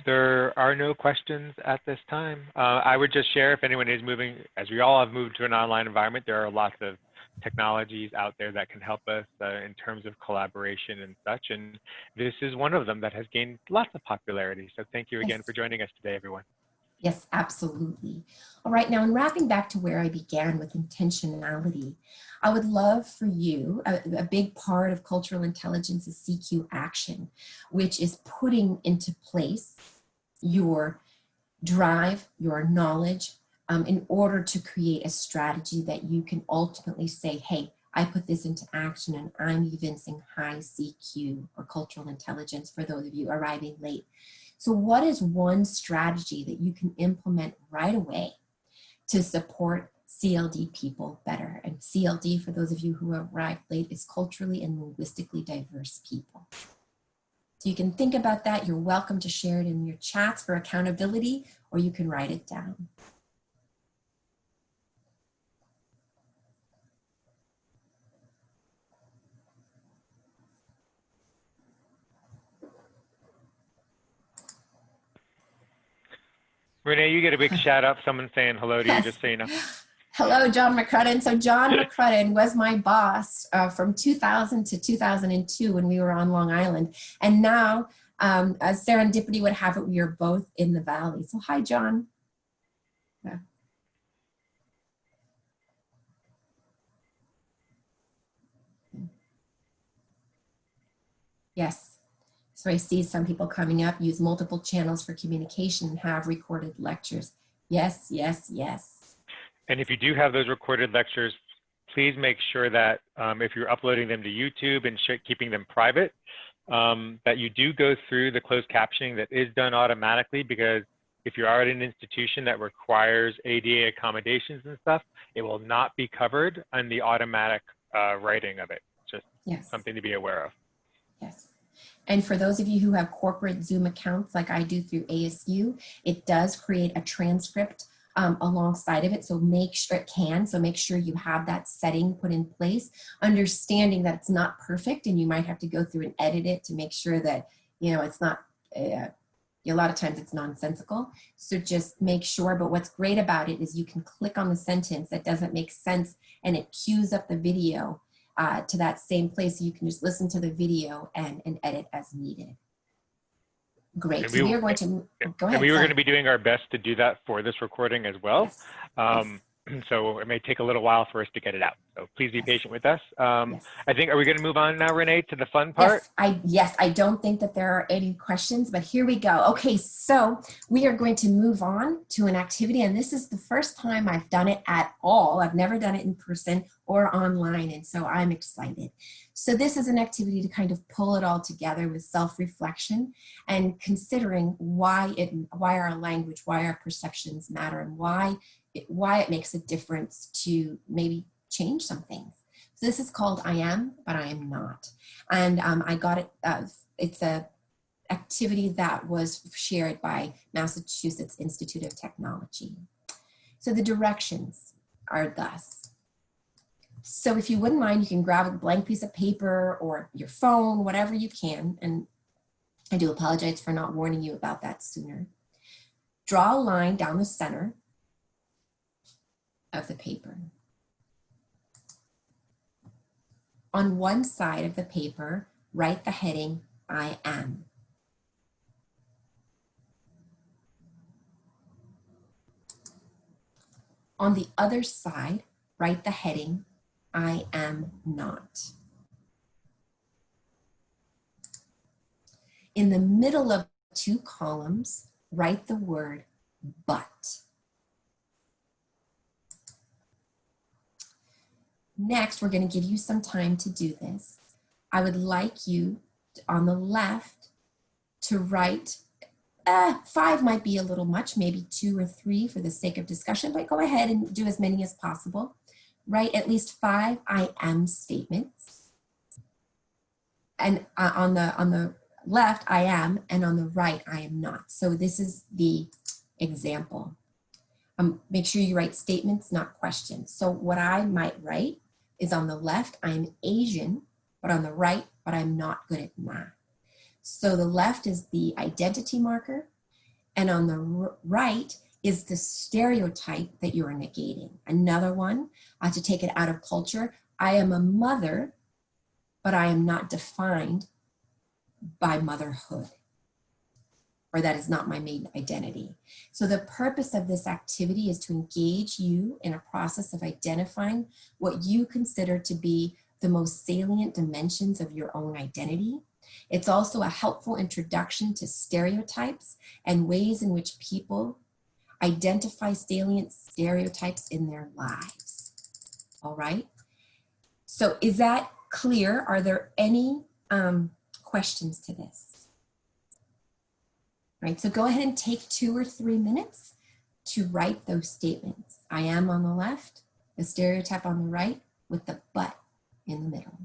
There are no questions at this time. I would just share, if anyone is moving, as we all have moved to an online environment, there are lots of technologies out there that can help us in terms of collaboration and such. And this is one of them that has gained lots of popularity. So thank you again for joining us today, everyone. Yes, absolutely. All right, now in wrapping back to where I began with intentionality, I would love for you, a big part of cultural intelligence is CQ action, which is putting into place your drive, your knowledge, in order to create a strategy that you can ultimately say, hey, I put this into action and I'm evincing high CQ or cultural intelligence for those of you arriving late. So what is one strategy that you can implement right away to support CLD people better? And CLD, for those of you who arrived late, is culturally and linguistically diverse people. So you can think about that. You're welcome to share it in your chats for accountability, or you can write it down. Renee, you get a big shout out. Someone saying hello to you, Yes. just so you know. Hello, John McCrudden. So John McCrudden was my boss from 2000 to 2002 when we were on Long Island. And now, as serendipity would have it, we are both in the Valley. So hi, John. Yeah. Yes. So I see some people coming up, use multiple channels for communication and have recorded lectures. Yes, yes, yes. And if you do have those recorded lectures, please make sure that if you're uploading them to YouTube and keeping them private, that you do go through the closed captioning that is done automatically, because if you're already in an institution that requires ADA accommodations and stuff, it will not be covered on the automatic writing of it. Just something to be aware of. Yes. And for those of you who have corporate Zoom accounts like I do through ASU, it does create a transcript alongside of it. So make sure it can. So make sure you have that setting put in place, understanding that it's not perfect and you might have to go through and edit it to make sure that, you know, it's not, a lot of times it's nonsensical. So just make sure. But what's great about it is you can click on the sentence that doesn't make sense and it cues up the video to that same place. So you can just listen to the video and edit as needed. Great. So we are going to go ahead. And we were going to be doing our best to do that for this recording as well. Yes. Yes. So it may take a little while for us to get it out. So please be patient with us. I think, are we going to move on now, Renee, to the fun part? Yes, I don't think that there are any questions, but here we go. Okay, so we are going to move on to an activity, and this is the first time I've done it at all. I've never done it in person or online, and so I'm excited. So this is an activity to kind of pull it all together with self-reflection and considering why our language, why our perceptions matter, and why it makes a difference to maybe change some things. So this is called I Am, But I Am Not. And I got it, it's a activity that was shared by Massachusetts Institute of Technology. So the directions are thus. So if you wouldn't mind, you can grab a blank piece of paper or your phone, whatever you can. And I do apologize for not warning you about that sooner. Draw a line down the center of the paper. On one side of the paper, write the heading, I am. On the other side, write the heading, I am not. In the middle of 2 columns, write the word but. Next, we're going to give you some time to do this. I would like you on the left to write, 5 might be a little much, maybe 2 or 3 for the sake of discussion, but go ahead and do as many as possible. Write at least 5 I am statements. And on the left, I am, and on the right, I am not. So this is the example. Make sure you write statements, not questions. So what I might write is on the left, I'm Asian, but on the right, but I'm not good at math. So the left is the identity marker, and on the right is the stereotype that you're negating. Another one, to take it out of culture, I am a mother, but I am not defined by motherhood. or that is not my main identity. So the purpose of this activity is to engage you in a process of identifying what you consider to be the most salient dimensions of your own identity. It's also a helpful introduction to stereotypes and ways in which people identify salient stereotypes in their lives. All right. So is that clear? Are there any questions to this? Right, so go ahead and take 2 or 3 minutes to write those statements. I am on the left, the stereotype on the right, with the but in the middle.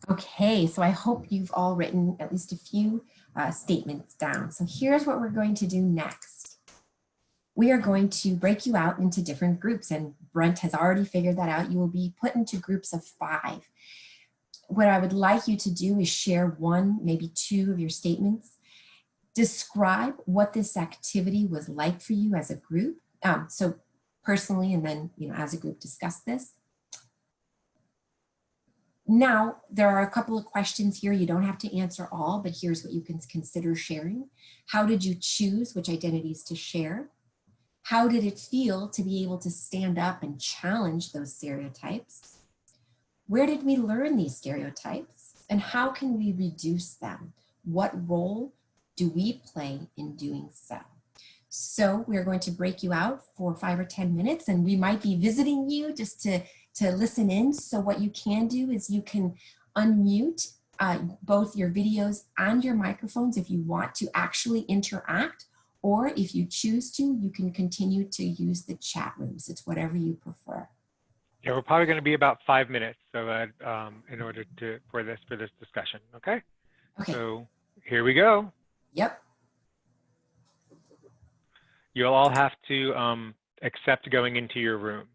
Okay, so I hope you've all written at least a few statements down. So here's what we're going to do next. We are going to break you out into different groups, and Brent has already figured that out. You will be put into groups of 5. What I would like you to do is share 1, maybe 2 of your statements. Describe what this activity was like for you as a group. So personally, and then as a group, discuss this. Now, there are a couple of questions here. You don't have to answer all, but here's what you can consider sharing. How did you choose which identities to share? How did it feel to be able to stand up and challenge those stereotypes? Where did we learn these stereotypes? And how can we reduce them? What role do we play in doing so? So we're going to break you out for 5 or 10 minutes, and we might be visiting you just to listen in. So what you can do is you can unmute both your videos and your microphones if you want to actually interact, or if you choose to, you can continue to use the chat rooms. It's whatever you prefer. Yeah, we're probably going to be about 5 minutes, so that in order for this discussion. Okay. Okay. So here we go. Yep. You'll all have to accept going into your rooms.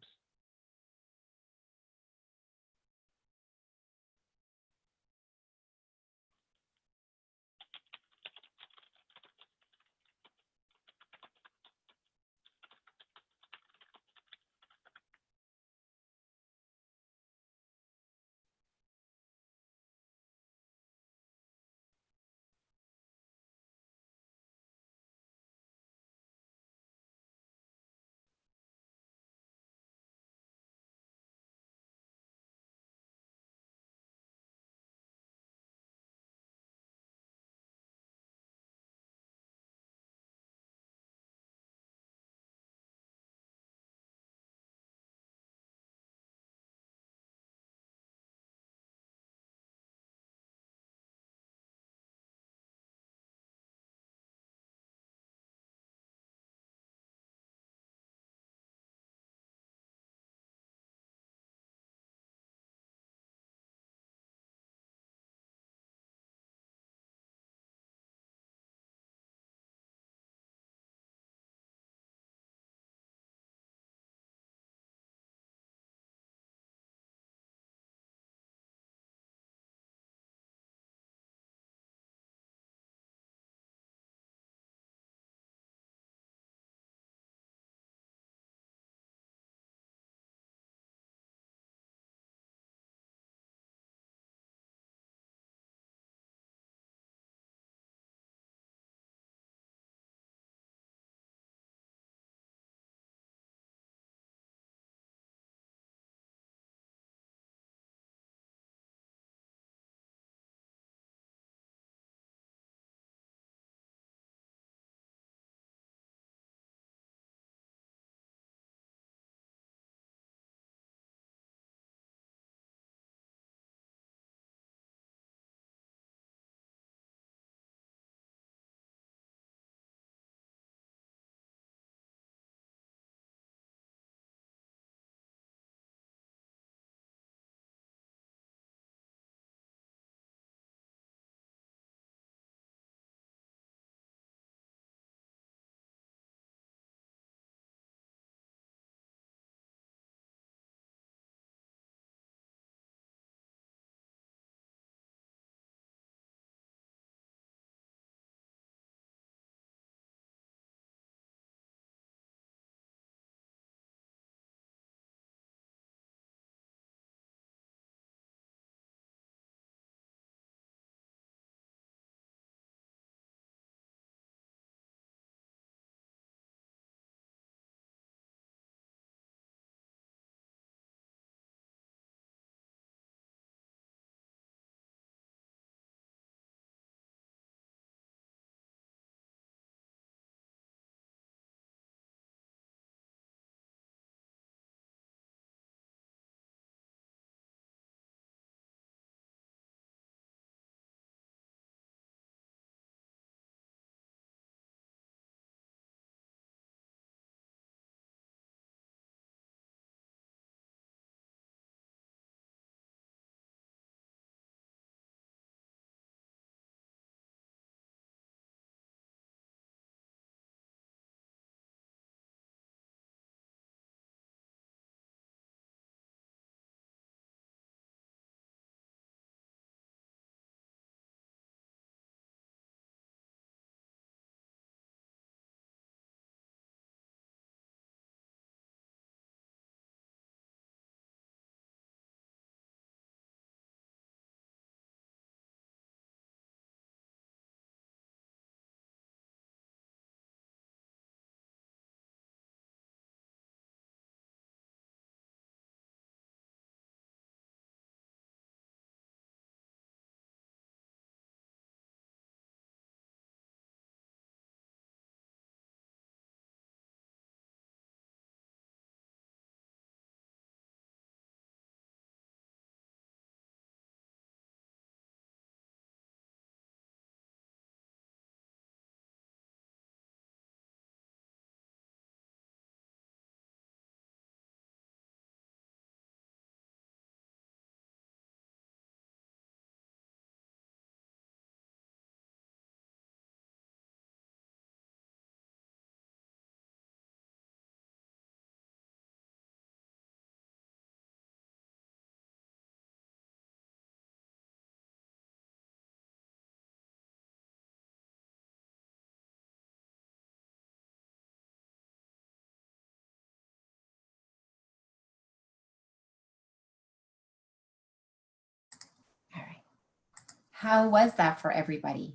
How was that for everybody?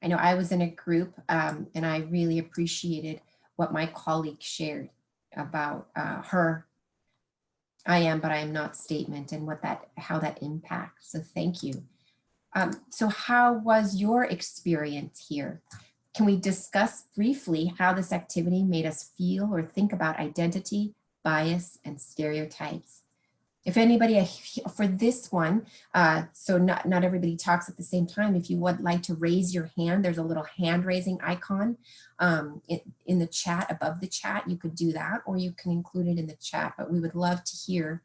I know I was in a group and I really appreciated what my colleague shared about her I am, but I am not statement and how that impacts. So thank you. So how was your experience here? Can we discuss briefly how this activity made us feel or think about identity, bias, and stereotypes? If anybody, for this one, so not everybody talks at the same time, if you would like to raise your hand, there's a little hand raising icon in the chat, above the chat, you could do that, or you can include it in the chat, but we would love to hear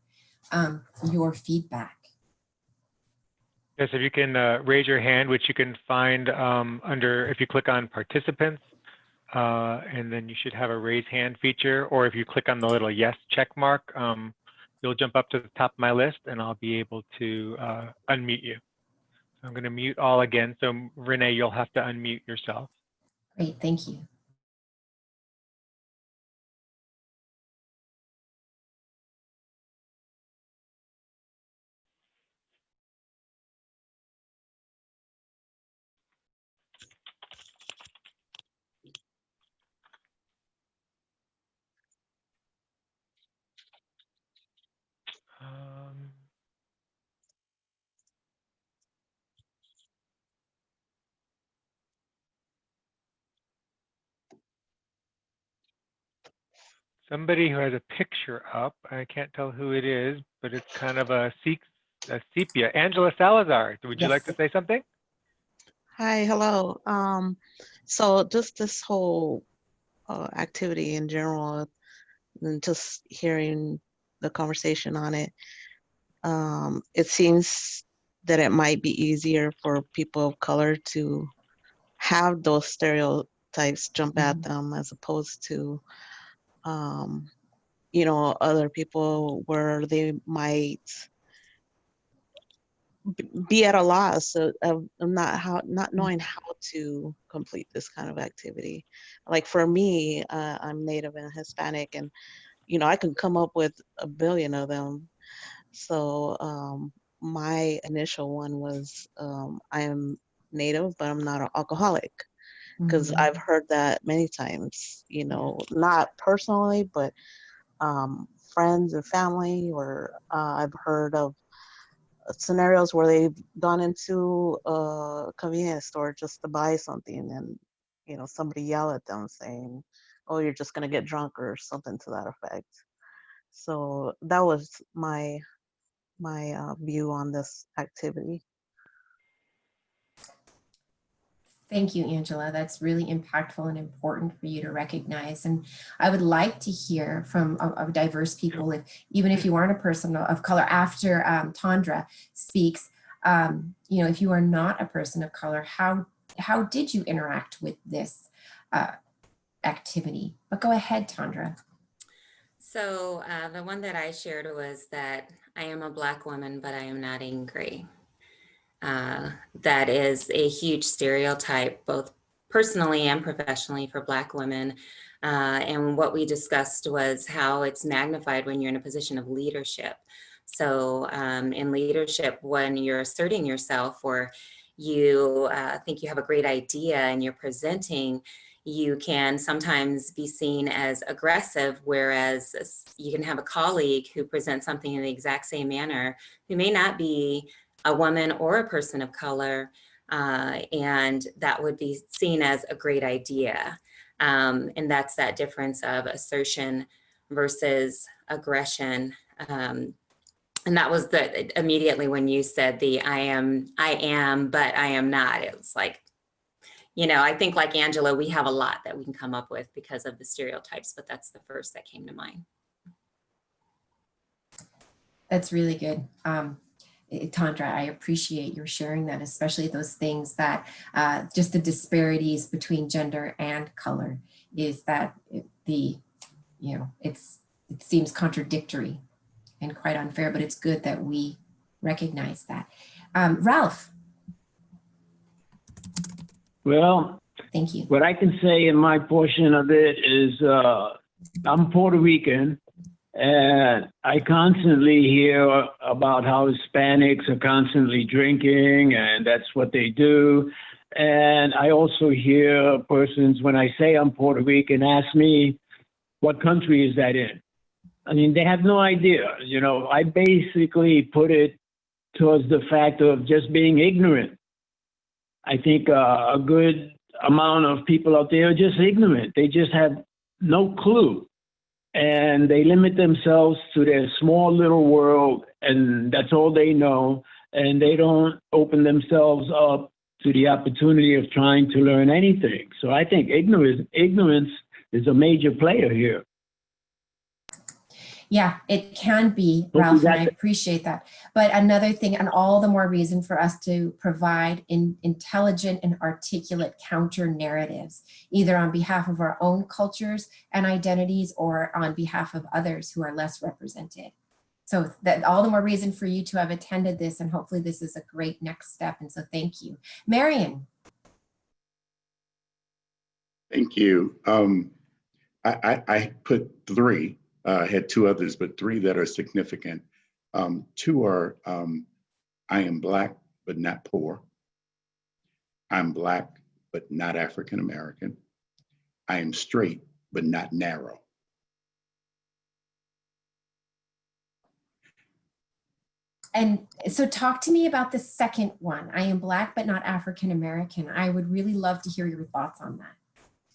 your feedback. Yes, if you can raise your hand, which you can find if you click on participants, and then you should have a raise hand feature, or if you click on the little yes check mark, you'll jump up to the top of my list and I'll be able to unmute you. So I'm going to mute all again. So Renee, you'll have to unmute yourself. Great, thank you. Somebody who has a picture up, I can't tell who it is, but it's kind of a sepia. Angela Salazar, would you like to say something? Hi, hello. So just this whole activity in general, and just hearing the conversation on it, it seems that it might be easier for people of color to have those stereotypes jump at them as opposed to, you know, other people where they might be at a loss of not knowing how to complete this kind of activity. Like for me, I'm Native and Hispanic, and you know I can come up with a billion of them. So my initial one was I am Native, but I'm not an alcoholic, because I've heard that many times. You know, not personally, but friends and family, or I've heard of scenarios where they've gone into a convenience store just to buy something, and you know somebody yell at them saying, oh, you're just going to get drunk, or something to that effect. So that was my view on this activity. Thank you, Angela. That's really impactful and important for you to recognize. And I would like to hear from diverse people, even if you aren't a person of color, after Tandra speaks, you know, if you are not a person of color, how did you interact with this activity? But go ahead, Tandra. So the one that I shared was that I am a Black woman, but I am not angry. That is a huge stereotype, both personally and professionally, for Black women. And what we discussed was how it's magnified when you're in a position of leadership. So in leadership, when you're asserting yourself, or you think you have a great idea and you're presenting, you can sometimes be seen as aggressive, whereas you can have a colleague who presents something in the exact same manner, who may not be a woman or a person of color, and that would be seen as a great idea. And that's that difference of assertion versus aggression. And that was immediately when you said I am, but I am not. It was like, you know, I think like Angela, we have a lot that we can come up with because of the stereotypes, but that's the first that came to mind. That's really good. Tandra, I appreciate your sharing that, especially those things that just the disparities between gender and color is that it seems contradictory and quite unfair, but it's good that we recognize that. Ralph. Well, thank you. What I can say in my portion of it is I'm Puerto Rican, And I constantly hear about how Hispanics are constantly drinking and that's what they do. And I also hear persons, when I say I'm Puerto Rican, ask me, what country is that in? I mean, they have no idea. You know, I basically put it towards the fact of just being ignorant. I think a good amount of people out there are just ignorant. They just have no clue. And they limit themselves to their small little world, and that's all they know. And they don't open themselves up to the opportunity of trying to learn anything. So I think ignorance is a major player here. Yeah, it can be, Ralph, and I appreciate that. But another thing, and all the more reason for us to provide intelligent and articulate counter narratives, either on behalf of our own cultures and identities or on behalf of others who are less represented. So that all the more reason for you to have attended this, and hopefully this is a great next step. And so thank you. Marion. Thank you. I put three. Had two others, but three that are significant. Two are, I am Black, but not poor. I'm Black, but not African American. I am straight, but not narrow. And so talk to me about the second one. I am Black, but not African American. I would really love to hear your thoughts on that.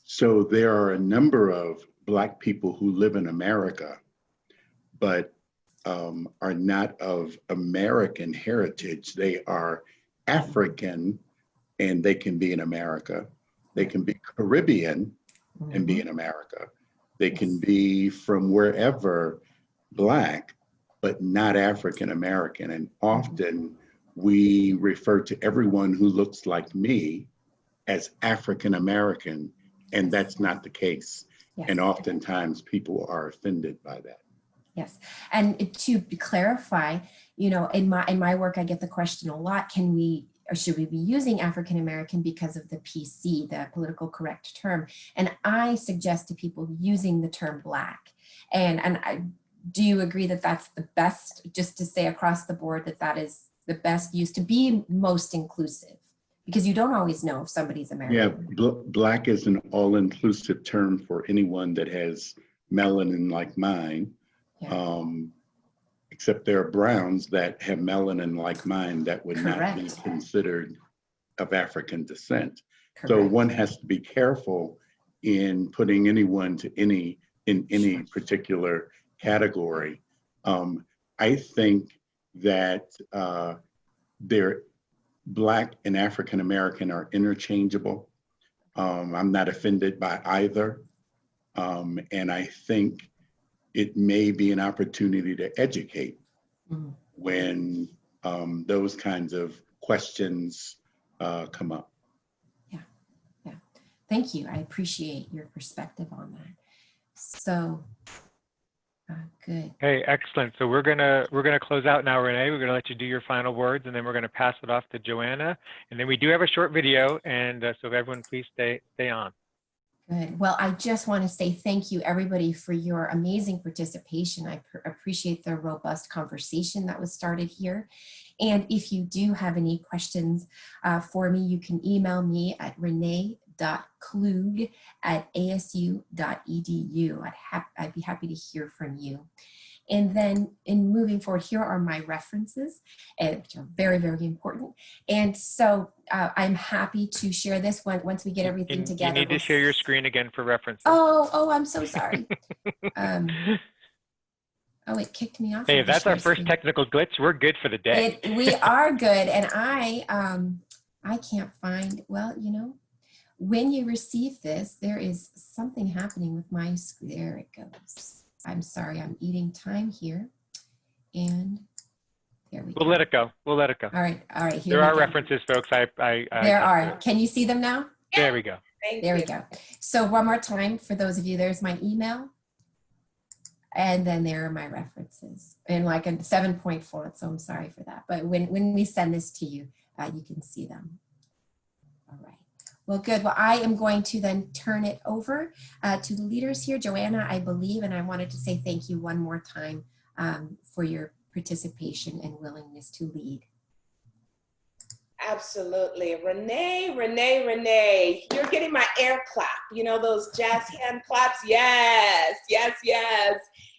So there are a number of Black people who live in America, but are not of American heritage. They are African, and they can be in America. They can be Caribbean and be in America. They can be from wherever Black, but not African American. And often we refer to everyone who looks like me as African American, and that's not the case. Yes. And oftentimes people are offended by that. Yes, and to clarify, you know, in my work, I get the question a lot: can we, or should we be using African American because of the PC, the political correct term? And I suggest to people using the term Black. Do you agree that that's the best, just to say across the board that that is the best use to be most inclusive? Because you don't always know if somebody's American. Yeah, Black is an all-inclusive term for anyone that has melanin like mine. Yeah. Except there are browns that have melanin like mine that would not be considered of African descent. Correct. So one has to be careful in putting anyone to in any particular category. I think that Black and African American are interchangeable. I'm not offended by either. And I think it may be an opportunity to educate when those kinds of questions come up. Yeah, yeah. Thank you. I appreciate your perspective on that. So, good. Hey, excellent. So we're gonna close out now, Renee. We're gonna let you do your final words, and then we're gonna pass it off to Joanna. And then we do have a short video, and so everyone please stay on. Good. Well, I just want to say thank you, everybody, for your amazing participation. I appreciate the robust conversation that was started here. And if you do have any questions for me, you can email me at renee.klug@asu.edu. I'd be happy to hear from you. And then in moving forward, here are my references, which are very, very important. And so I'm happy to share this once we get everything together. You need to share your screen again for references. Oh, I'm so sorry. Oh, it kicked me off. Hey, if that's our first technical glitch, we're good for the day. We are good. And I can't find, well, you know, when you receive this, there is something happening with my screen. There it goes. I'm sorry, I'm eating time here. And there we go. We'll let it go. We'll let it go. All right. Here there are references, folks. There are. Can you see them now? Yeah. There we go. There we go. So one more time for those of you, there's my email. And then there are my references in like a 7-point font. So I'm sorry for that. But when we send this to you, you can see them. All right. Well, good. Well, I am going to then turn it over to the leaders here. Joanna, I believe, and I wanted to say thank you one more time for your participation and willingness to lead. Absolutely. Renee, you're getting my air clap. You know, those jazz hand claps? Yes.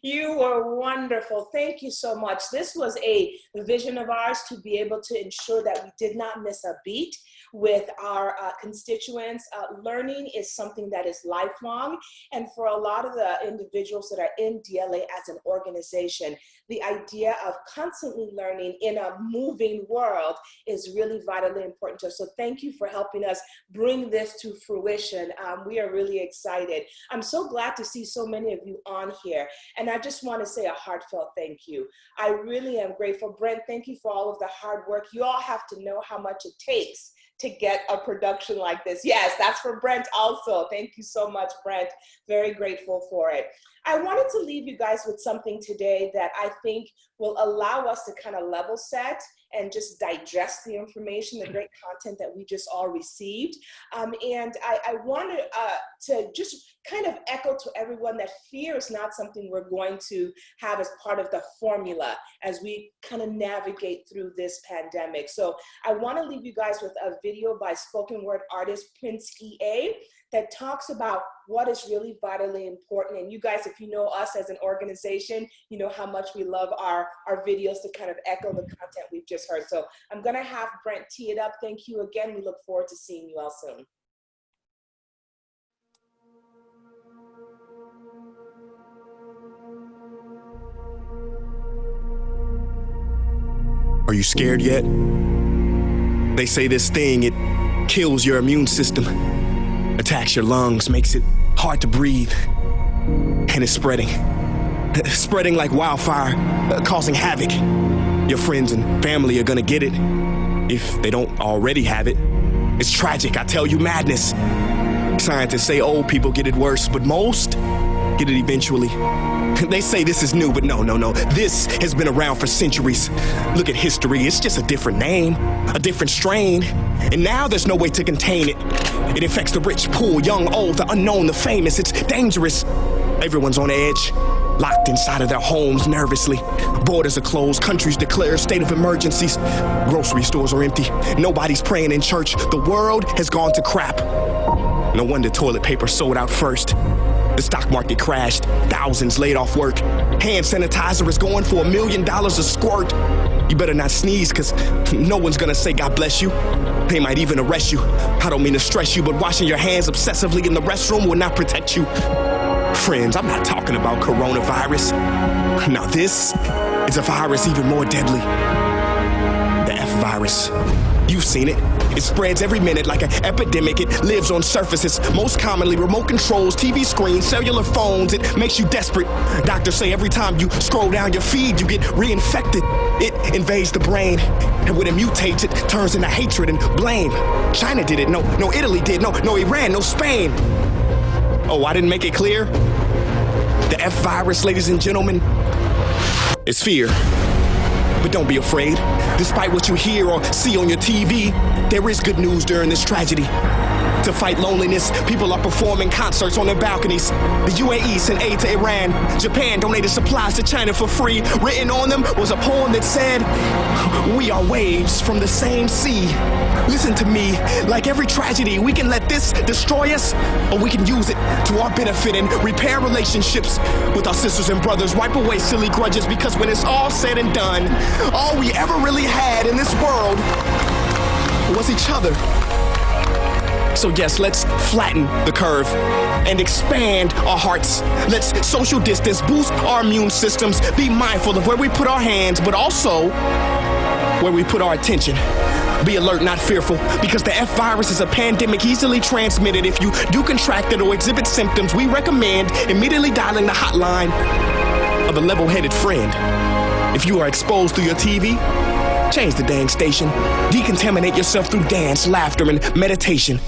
You were wonderful. Thank you so much. This was a vision of ours to be able to ensure that we did not miss a beat with our constituents. Learning is something that is lifelong. And for a lot of the individuals that are in DLA as an organization, the idea of constantly learning in a moving world is really vitally important to us. So thank you for helping us bring this to fruition. We are really excited. I'm so glad to see so many of you on here. And I just want to say a heartfelt thank you. I really am grateful. Brent, thank you for all of the hard work. You all have to know how much it takes to get a production like this. Yes, that's for Brent also. Thank you so much, Brent. Very grateful for it. I wanted to leave you guys with something today that I think will allow us to kind of level set and just digest the information, the great content that we just all received. And I wanted to just kind of echo to everyone that fear is not something we're going to have as part of the formula as we kind of navigate through this pandemic. So I want to leave you guys with a video by spoken word artist Prince EA that talks about what is really vitally important. And you guys, if you know us as an organization, you know how much we love our videos to kind of echo the content we've just heard. So I'm gonna have Brent tee it up. Thank you again. We look forward to seeing you all soon. Are you scared yet? They say this thing, it kills your immune system, attacks your lungs, makes it hard to breathe, and it's spreading like wildfire, causing havoc. Your friends and family are gonna get it if they don't already have it. It's tragic, I tell you, madness. Scientists say old people get it worse, but most get it eventually. They say this is new, but no. This has been around for centuries. Look at history, it's just a different name, a different strain. And now there's no way to contain it. It infects the rich, poor, young, old, the unknown, the famous. It's dangerous. Everyone's on edge, locked inside of their homes nervously. Borders are closed, countries declare state of emergencies. Grocery stores are empty, nobody's praying in church. The world has gone to crap. No wonder toilet paper sold out first. The stock market crashed, thousands laid off work. Hand sanitizer is going for $1 million a squirt. You better not sneeze, cause no one's gonna say God bless you. They might even arrest you. I don't mean to stress you, but washing your hands obsessively in the restroom will not protect you. Friends, I'm not talking about coronavirus. Now this is a virus even more deadly. The F virus. You've seen it. It spreads every minute like an epidemic. It lives on surfaces, most commonly remote controls, TV screens, cellular phones. It makes you desperate. Doctors say every time you scroll down your feed, you get reinfected. It invades the brain, and when it mutates, it turns into hatred and blame. China did it. No, Italy did. No, Iran. No, Spain. Oh, I didn't make it clear? The F virus, ladies and gentlemen, is fear. But don't be afraid. Despite what you hear or see on your TV, there is good news during this tragedy. To fight loneliness, people are performing concerts on their balconies. The UAE sent aid to Iran. Japan donated supplies to China for free. Written on them was a poem that said, "We are waves from the same sea." Listen to me, like every tragedy, we can let this destroy us, or we can use it to our benefit and repair relationships with our sisters and brothers, wipe away silly grudges, because when it's all said and done, all we ever really had in this world was each other. So yes, let's flatten the curve and expand our hearts. Let's social distance, boost our immune systems, be mindful of where we put our hands, but also where we put our attention. Be alert, not fearful, because the F virus is a pandemic easily transmitted. If you do contract it or exhibit symptoms, we recommend immediately dialing the hotline of a level-headed friend. If you are exposed through your TV, change the dang station. Decontaminate yourself through dance, laughter, and meditation.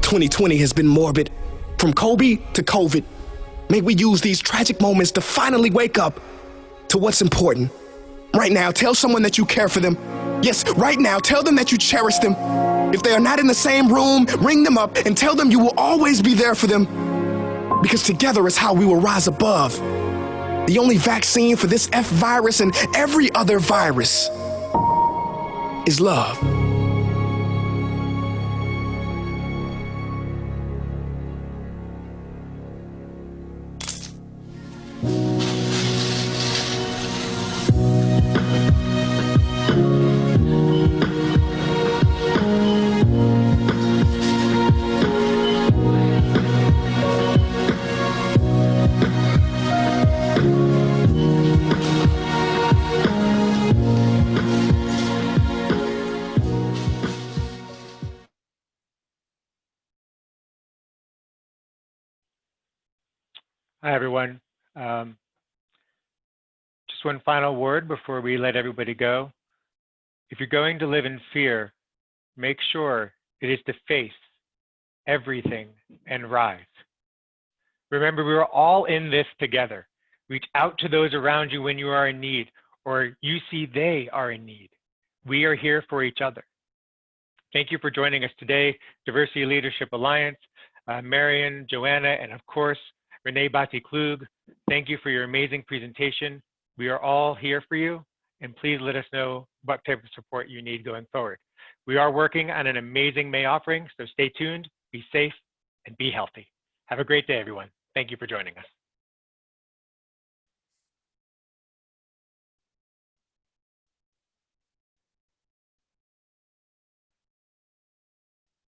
2020 has been morbid. From Kobe to COVID, may we use these tragic moments to finally wake up to what's important. Right now, tell someone that you care for them. Yes, right now, tell them that you cherish them. If they are not in the same room, ring them up and tell them you will always be there for them. Because together is how we will rise above. The only vaccine for this F virus and every other virus is love. Hi, everyone. Just one final word before we let everybody go. If you're going to live in fear, make sure it is to face everything and rise. Remember, we are all in this together. Reach out to those around you when you are in need, or you see they are in need. We are here for each other. Thank you for joining us today, Diversity Leadership Alliance, Marian, Joanna, and of course, Renee Bati-Klug. Thank you for your amazing presentation. We are all here for you, and please let us know what type of support you need going forward. We are working on an amazing May offering, so stay tuned, be safe, and be healthy. Have a great day, everyone. Thank you for joining us.